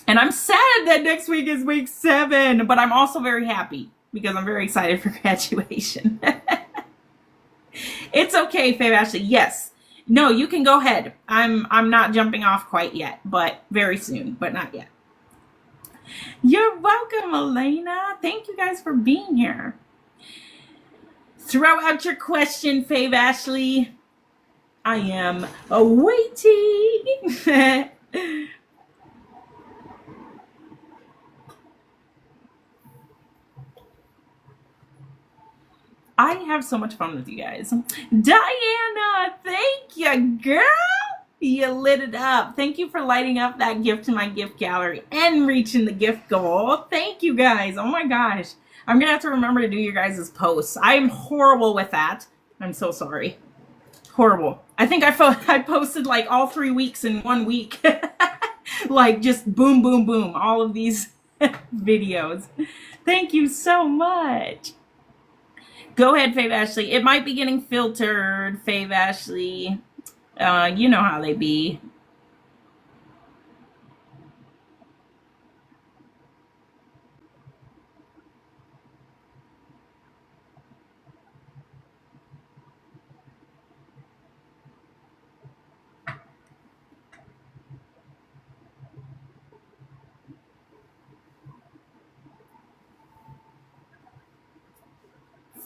And I'm sad that next week is week 7, but I'm also very happy because I'm very excited for graduation. It's okay, Faye Ashley. Yes. No, you can go ahead. I'm not jumping off quite yet, but very soon, but not yet. You're welcome, Elena. Thank you guys for being here. Throw out your question, Faye Ashley. I am waiting. I have so much fun with you guys. Diana, thank you, girl. You lit it up. Thank you for lighting up that gift in my gift gallery and reaching the gift goal. Thank you, guys. Oh my gosh. I'm going to have to remember to do your guys' posts. I'm horrible with that. I'm so sorry. Horrible. I think I posted like all 3 weeks in 1 week. Like just boom, boom, boom. All of these. videos. Thank you so much. Go ahead, Fave Ashley. It might be getting filtered, Fave Ashley. You know how they be.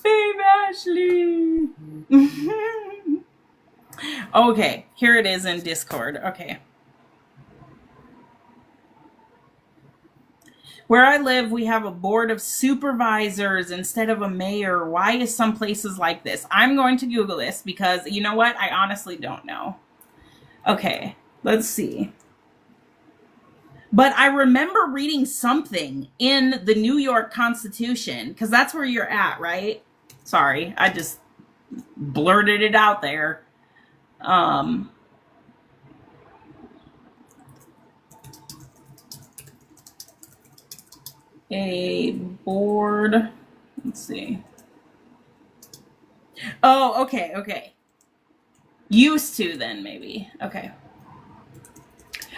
Fave Ashley. Okay, here it is in Discord. Okay. Where I live, we have a board of supervisors instead of a mayor. Why is some places like this? I'm going to Google this because you know what? I honestly don't know. Okay, let's see. But I remember reading something in the New York Constitution, because that's where you're at, right? Sorry, I just blurted it out there. A board. Let's see. Oh, okay, okay. Used to then, maybe. Okay.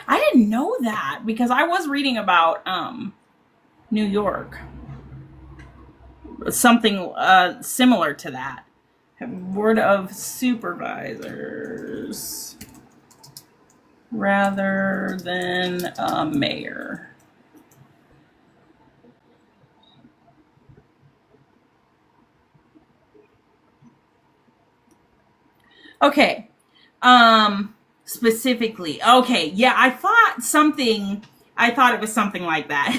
I didn't know that because I was reading about New York. Something similar to that. Board of Supervisors rather than a mayor. Okay. Specifically. Okay. Yeah, I thought it was something like that.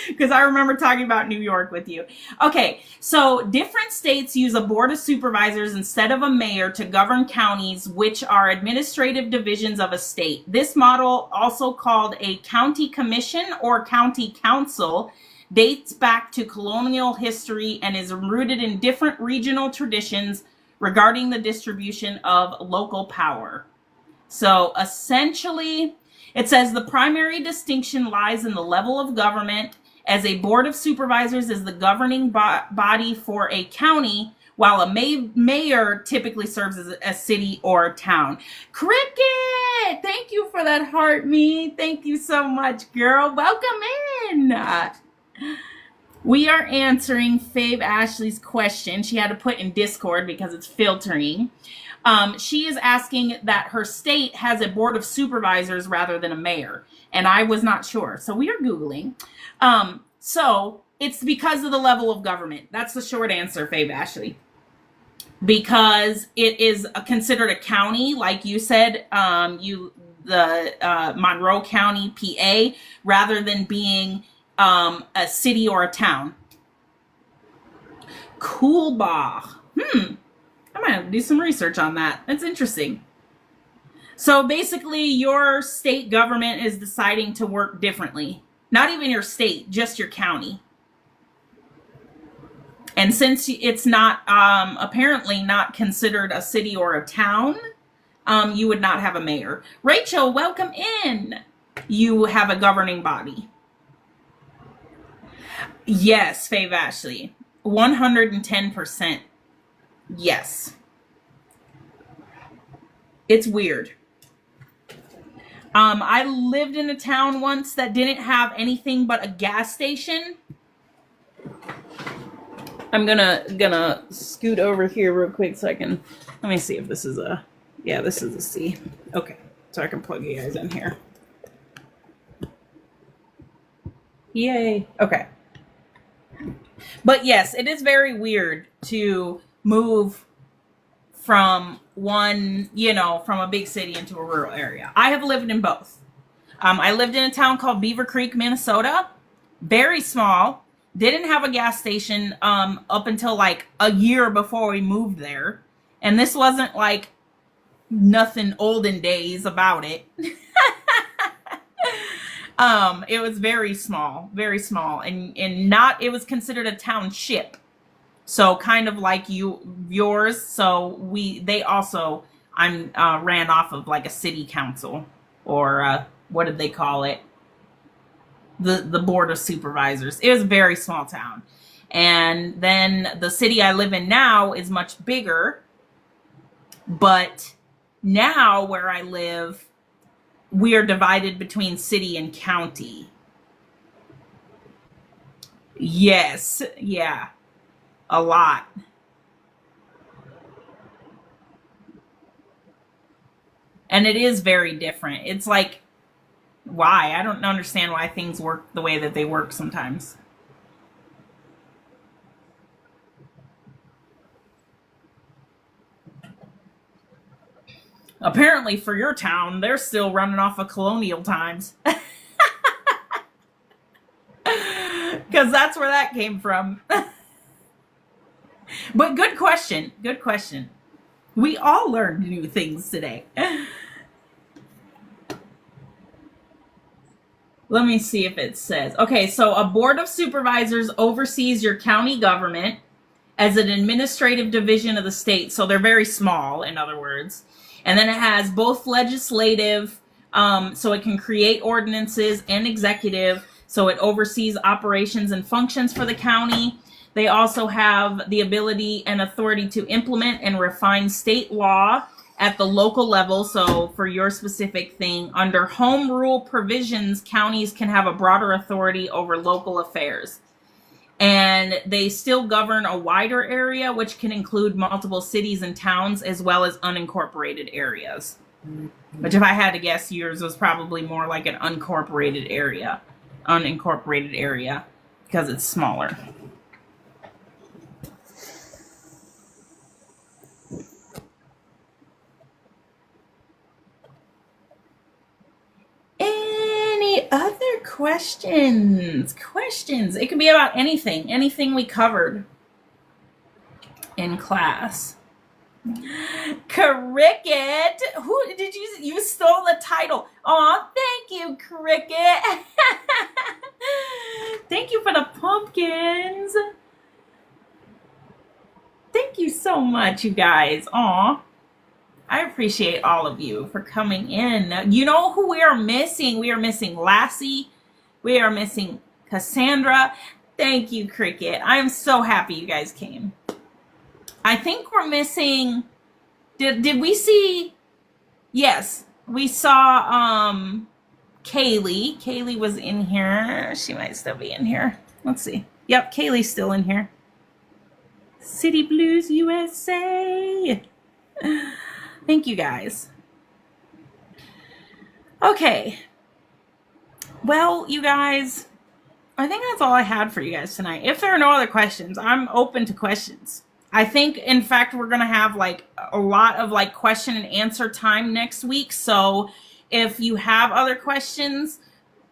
Because I remember talking about New York with you. Okay, so different states use a board of supervisors instead of a mayor to govern counties, which are administrative divisions of a state. This model, also called a county commission or county council, dates back to colonial history and is rooted in different regional traditions regarding the distribution of local power. So essentially, it says the primary distinction lies in the level of government, as a board of supervisors is the governing body for a county, while a mayor typically serves as a city or a town. Cricket! Thank you for that heart, me. Thank you so much, girl. Welcome in. We are answering Fave Ashley's question. She had to put in Discord because it's filtering. She is asking that her state has a board of supervisors rather than a mayor. And I was not sure. So we are Googling. So it's because of the level of government. That's the short answer, Fave Ashley. Because it is considered a county, like you said, Monroe County, PA, rather than being a city or a town. Coolbach. I might have to do some research on that. That's interesting. So basically, your state government is deciding to work differently. Not even your state, just your county. And since it's not apparently not considered a city or a town, you would not have a mayor. Rachel, welcome in. You have a governing body. Yes, Fave Ashley. 110%. Yes. It's weird. I lived in a town once that didn't have anything but a gas station. I'm gonna scoot over here real quick so I can, let me see if this is a, yeah, this is a C. Okay, so I can plug you guys in here. Yay. Okay. But yes, it is very weird to move from one, from a big city into a rural area. I have lived in both. I lived in a town called Beaver Creek, Minnesota. Very small. Didn't have a gas station up until like a year before we moved there. And this wasn't like nothing olden days about it. It was very small, and not, it was considered a township. So kind of like yours. So they also, ran off of like a city council, or what did they call it? the board of supervisors. It was a very small town. And then the city I live in now is much bigger, but now where I live, we are divided between city and county. Yes, yeah, a lot. And it is very different. It's like, why? I don't understand why things work the way that they work sometimes. Apparently, for your town, they're still running off of colonial times. Because that's where that came from. But good question. Good question. We all learned new things today. Let me see if it says. Okay, so a board of supervisors oversees your county government as an administrative division of the state. So they're very small, in other words. And then it has both legislative, so it can create ordinances, and executive, so it oversees operations and functions for the county. They also have the ability and authority to implement and refine state law at the local level. So for your specific thing, under home rule provisions, counties can have a broader authority over local affairs. And they still govern a wider area, which can include multiple cities and towns, as well as unincorporated areas. Which, if I had to guess, yours was probably more like an unincorporated area, because it's smaller. Any other questions? Questions. It can be about anything we covered in class. Cricket. Who did you stole the title? Aw, thank you, Cricket. Thank you for the pumpkins. Thank you so much, you guys. Aw. I appreciate all of you for coming in. You know who we are missing? We are missing Lassie. We are missing Cassandra. Thank you, Cricket. I'm so happy you guys came. I think we're missing. Did we see? Yes, we saw Kaylee. Kaylee was in here. She might still be in here. Let's see. Yep, Kaylee's still in here. City Blues USA. Thank you, guys. Okay. Well, you guys, I think that's all I had for you guys tonight. If there are no other questions, I'm open to questions. I think, in fact, we're going to have like a lot of like question and answer time next week. So if you have other questions,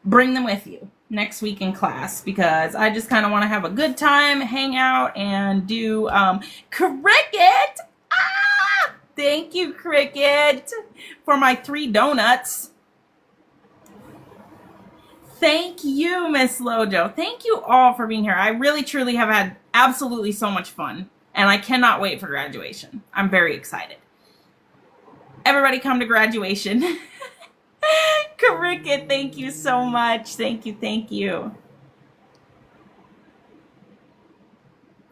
bring them with you next week in class, because I just kind of want to have a good time, hang out, and do Cricket. Ah! Thank you, Cricket, for my 3 donuts. Thank you, Miss Lojo. Thank you all for being here. I really, truly have had absolutely so much fun, and I cannot wait for graduation. I'm very excited. Everybody come to graduation. Cricket, thank you so much. Thank you, thank you.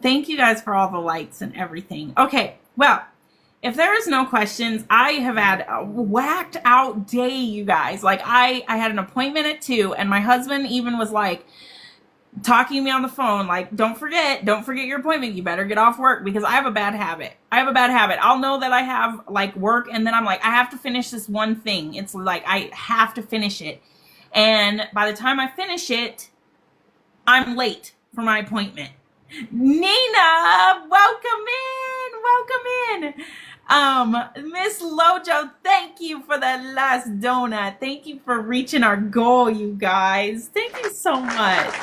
Thank you guys for all the lights and everything. Okay, well, if there is no questions, I have had a whacked out day, you guys. Like, I had an appointment at 2, and my husband even was like talking to me on the phone, like, don't forget your appointment. You better get off work, because I have a bad habit. I'll know that I have like work, and then I'm like, I have to finish this one thing. It's like, I have to finish it. And by the time I finish it, I'm late for my appointment. Nina, welcome in. Miss Lojo, thank you for that last donut. Thank you for reaching our goal, you guys. Thank you so much.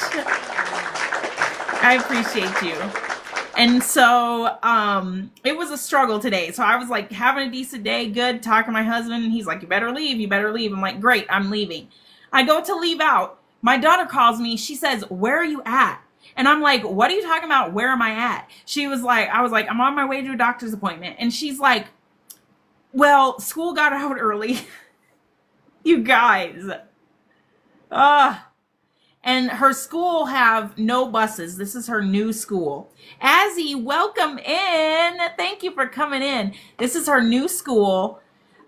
I appreciate you. And so it was a struggle today. So I was like having a decent day, good, talking to my husband. He's like, you better leave. I'm like, great, I'm leaving. I go to leave out. My daughter calls me. She says, where are you at? And I'm like, what are you talking about? Where am I at? I was like, I'm on my way to a doctor's appointment. And she's like, well, school got out early. You guys. And her school have no buses. This is her new school. Azzy, welcome in. Thank you for coming in. This is her new school.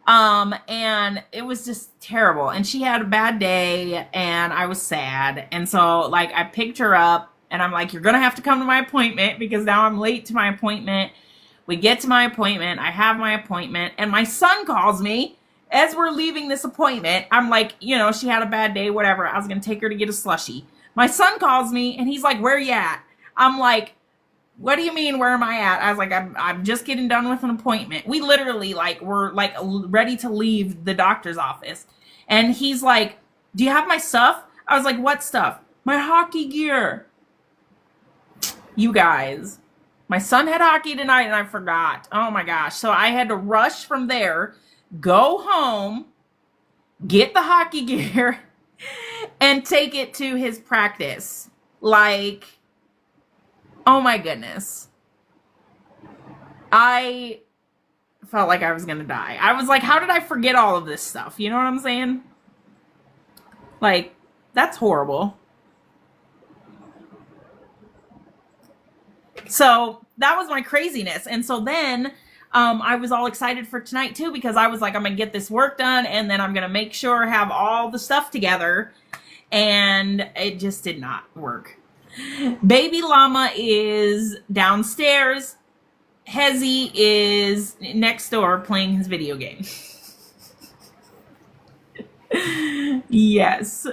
And it was just terrible. And she had a bad day and I was sad. And so like I picked her up and I'm like, you're gonna have to come to my appointment because now I'm late to my appointment. We get to my appointment, I have my appointment, and my son calls me as we're leaving this appointment. I'm like, she had a bad day, whatever. I was gonna take her to get a slushie. My son calls me and he's like, where you at? I'm like, what do you mean, where am I at? I was like, I'm just getting done with an appointment. We literally were ready to leave the doctor's office. And he's like, do you have my stuff? I was like, what stuff? My hockey gear. You guys, my son had hockey tonight and I forgot. Oh my gosh. So I had to rush from there, go home, get the hockey gear, and take it to his practice. Oh my goodness. I felt like I was going to die. I was like, how did I forget all of this stuff? You know what I'm saying? That's horrible. So that was my craziness. And so then I was all excited for tonight too, because I was like, I'm going to get this work done and then I'm going to make sure I have all the stuff together. And it just did not work. Baby Llama is downstairs. Hezzy is next door playing his video game. Yes.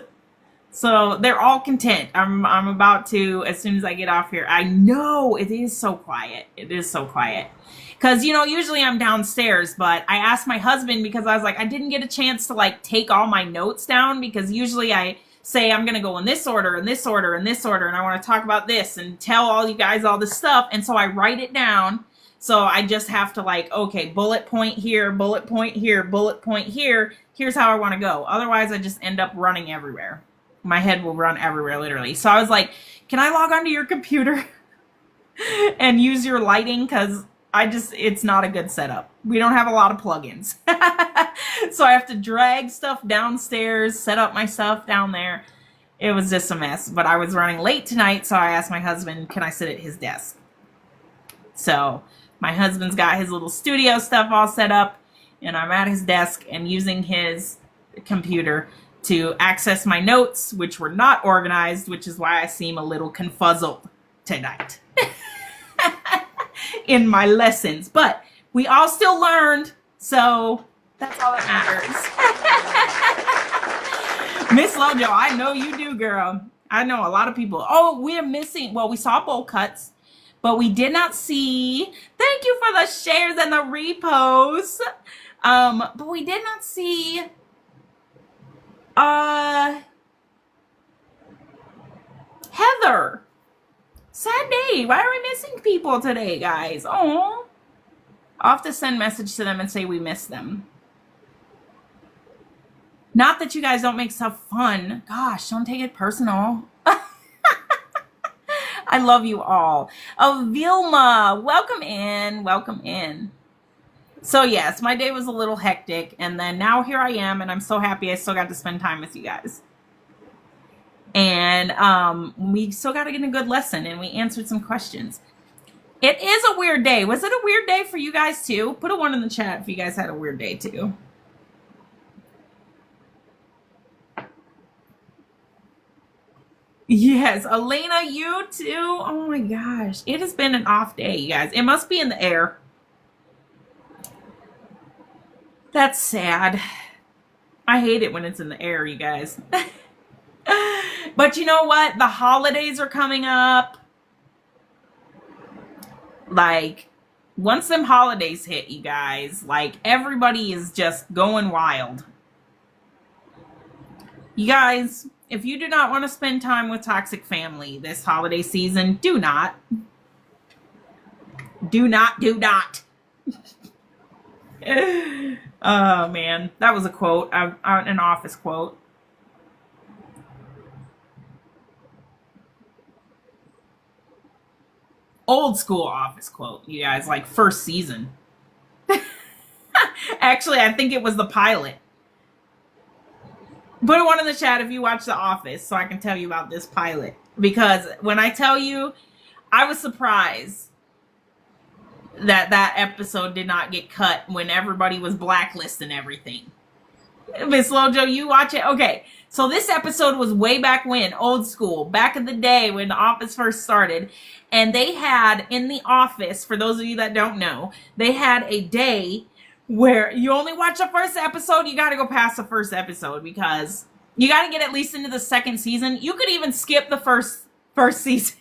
So they're all content. I'm about to, as soon as I get off here. I know it is so quiet. It is so quiet. Because, usually I'm downstairs, but I asked my husband because I was like, I didn't get a chance to take all my notes down because usually I say I'm going to go in this order and this order and this order and I want to talk about this and tell all you guys all this stuff. And so I write it down. So I just have to okay, bullet point here, bullet point here, bullet point here. Here's how I want to go. Otherwise, I just end up running everywhere. My head will run everywhere, literally. So I was like, can I log onto your computer and use your lighting? Because it's not a good setup. We don't have a lot of plugins. So I have to drag stuff downstairs, set up my stuff down there. It was just a mess. But I was running late tonight, so I asked my husband, can I sit at his desk? So my husband's got his little studio stuff all set up, and I'm at his desk and using his computer to access my notes, which were not organized, which is why I seem a little confuzzled tonight in my lessons. But we all still learned, so that's all that matters. Miss Lojo, I know you do, girl. I know a lot of people. Oh, we're missing. Well, we saw bowl cuts, but we did not see. Thank you for the shares and the reposts. But we did not see. Heather. Sad day. Why are we missing people today, guys? Oh. I'll have to send a message to them and say we miss them. Not that you guys don't make stuff fun. Gosh, don't take it personal. I love you all. Oh, Vilma, welcome in. Welcome in. So yes, my day was a little hectic, and then now here I am, and I'm so happy I still got to spend time with you guys. And we still got to get a good lesson, and we answered some questions. It is a weird day. Was it a weird day for you guys too? Put a 1 in the chat if you guys had a weird day too. Yes, Elena, you too. Oh my gosh. It has been an off day, you guys. It must be in the air. That's sad. I hate it when it's in the air, you guys. But you know what? The holidays are coming up. Once them holidays hit, you guys, everybody is just going wild. You guys, if you do not want to spend time with toxic family this holiday season, do not. Do not. Oh, man. That was a quote, an office quote. Old school office quote, you guys, first season. Actually, I think it was the pilot. Put one in the chat if you watch The Office so I can tell you about this pilot. Because when I tell you, I was surprised that episode did not get cut when everybody was blacklisting everything. Miss Lojo, you watch it? Okay. So this episode was way back when, old school, back in the day when The Office first started. And they had in The Office, for those of you that don't know, they had a day where you only watch the first episode. You got to go past the first episode because you got to get at least into the second season. You could even skip the first season.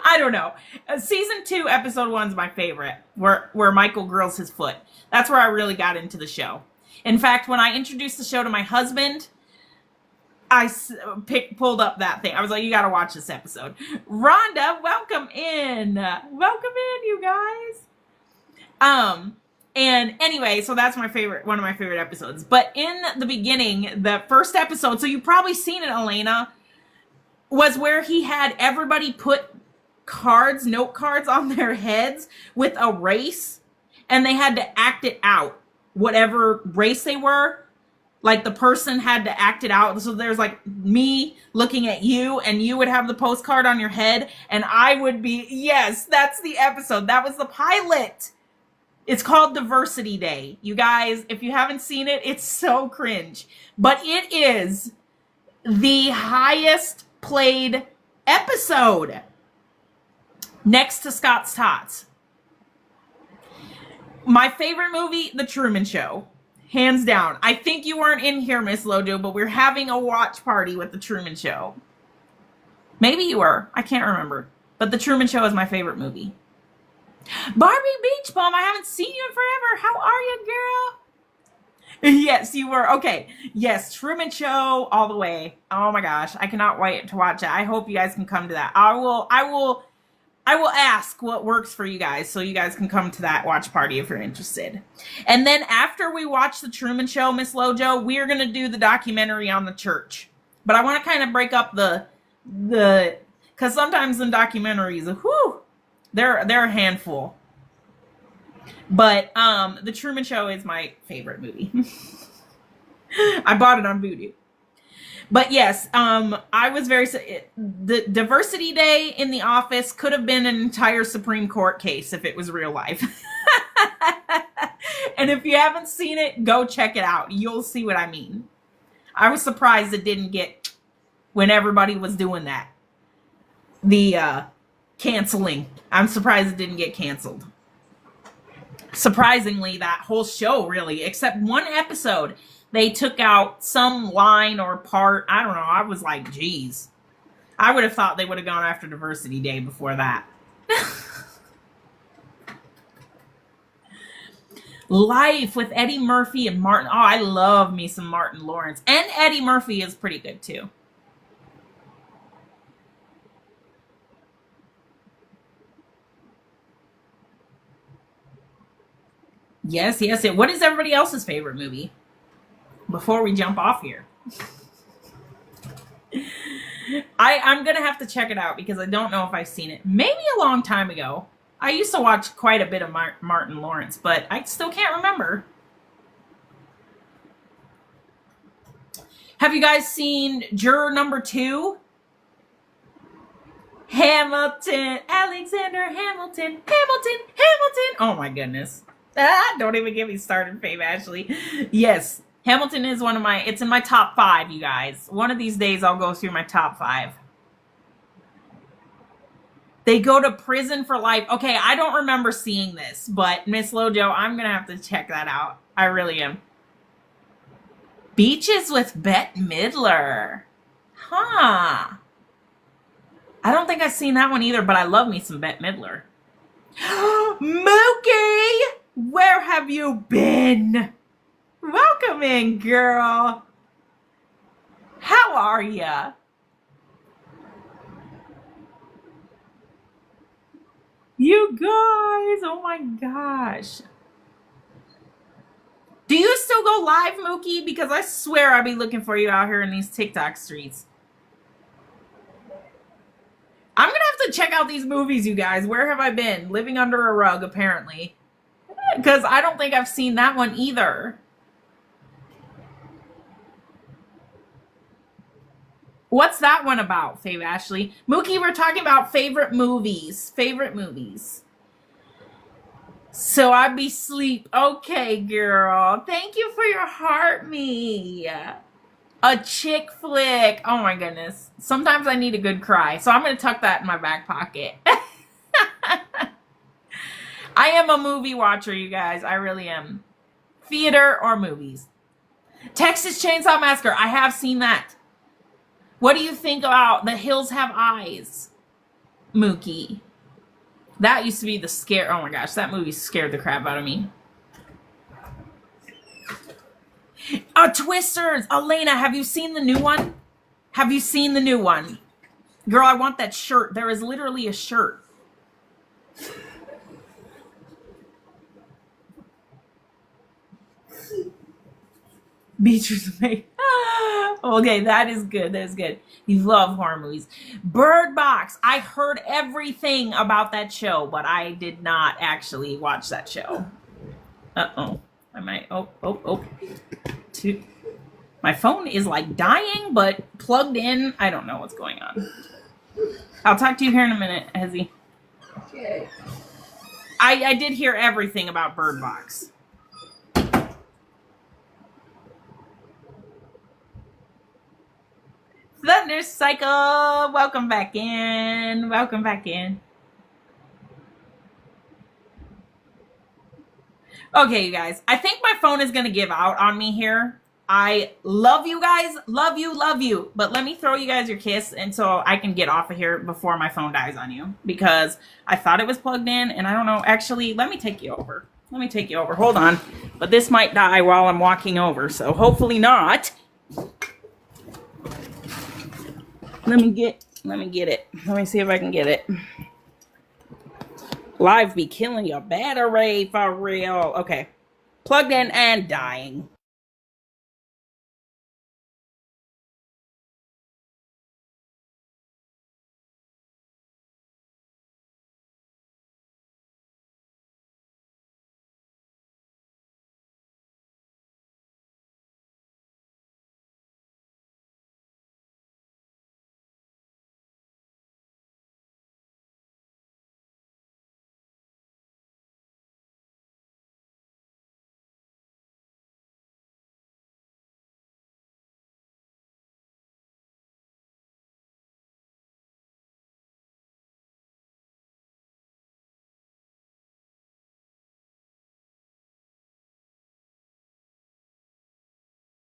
I don't know. Season 2, episode 1 is my favorite, where Michael grills his foot. That's where I really got into the show. In fact, when I introduced the show to my husband, I pulled up that thing. I was like, you got to watch this episode. Rhonda, welcome in. Welcome in, you guys. And anyway, so that's one of my favorite episodes. But in the beginning, the first episode, so you've probably seen it, Elena, was where he had everybody put note cards on their heads with a race, and they had to act it out, whatever race they were. Like the person had to act it out. So there's like me looking at you, and you would have the postcard on your head, and I would be, yes, that's the episode. That was the pilot. It's called Diversity Day. You guys, if you haven't seen it, it's so cringe. But it is the highest played episode next to Scott's Tots. My favorite movie, The Truman Show. Hands down. I think you weren't in here, Miss Lojo, but we're having a watch party with The Truman Show. Maybe you were. I can't remember. But The Truman Show is my favorite movie. Barbie Beach Bum, I haven't seen you in forever. How are you, girl? Yes, you were. Okay. Yes, Truman Show all the way. Oh my gosh. I cannot wait to watch it. I hope you guys can come to that. I will ask what works for you guys so you guys can come to that watch party if you're interested. And then after we watch The Truman Show, Miss Lojo, we are going to do the documentary on the church. But I want to kind of break up the because sometimes in documentaries, whew, they're a handful. But The Truman Show is my favorite movie. I bought it on Vudu. But yes, I was the Diversity Day in The Office could have been an entire Supreme Court case if it was real life. And if you haven't seen it, go check it out. You'll see what I mean. I was surprised it didn't get, when everybody was doing that, the canceling. I'm surprised it didn't get canceled. Surprisingly, that whole show, really, except one episode, they took out some line or part. I don't know. I was like, geez. I would have thought they would have gone after Diversity Day before that. Life with Eddie Murphy and Martin. Oh, I love me some Martin Lawrence. And Eddie Murphy is pretty good, too. Yes. What is everybody else's favorite movie? Before we jump off here. I'm going to have to check it out because I don't know if I've seen it. Maybe a long time ago. I used to watch quite a bit of Martin Lawrence, but I still can't remember. Have you guys seen Juror Number 2? Hamilton, Alexander Hamilton. Oh my goodness. Don't even get me started, Fame Ashley. Yes, Hamilton is it's in my top 5, you guys. One of these days I'll go through my top 5. They go to prison for life. Okay, I don't remember seeing this, but Miss Lojo, I'm going to have to check that out. I really am. Beaches with Bette Midler. Huh. I don't think I've seen that one either, but I love me some Bette Midler. Mookie! Where have you been? Welcome in, girl. How are ya? You guys, oh my gosh. Do you still go live, Mookie? Because I swear I'll be looking for you out here in these TikTok streets. I'm going to have to check out these movies, you guys. Where have I been? Living under a rug, apparently. Because I don't think I've seen that one either. What's that one about, Fave Ashley? Mookie, we're talking about favorite movies. Favorite movies. So I'd be sleep. Okay, girl. Thank you for your heart, me. A chick flick. Oh my goodness. Sometimes I need a good cry. So I'm going to tuck that in my back pocket. I am a movie watcher, you guys. I really am. Theater or movies. Texas Chainsaw Massacre. I have seen that. What do you think about The Hills Have Eyes, Mookie? That used to be the scare. Oh my gosh, that movie scared the crap out of me. Twisters. Elena, have you seen the new one? Have you seen the new one? Girl, I want that shirt. There is literally a shirt. Beatrice May. Okay, that is good. That is good. You love horror movies. Bird Box. I heard everything about that show, but I did not actually watch that show. Uh-oh. I might. Oh. My phone is like dying, but plugged in. I don't know what's going on. I'll talk to you here in a minute, Hezzy. Okay. I did hear everything about Bird Box. Thunder Cycle, welcome back in. Welcome back in. Okay, you guys. I think my phone is going to give out on me here. I love you guys. Love you. But let me throw you guys your kiss until I can get off of here before my phone dies on you. Because I thought it was plugged in and I don't know. Actually, let me take you over. Hold on. But this might die while I'm walking over. So hopefully not. Let me get it. Let me see if I can get it. Live be killing your battery for real. Okay. Plugged in and dying.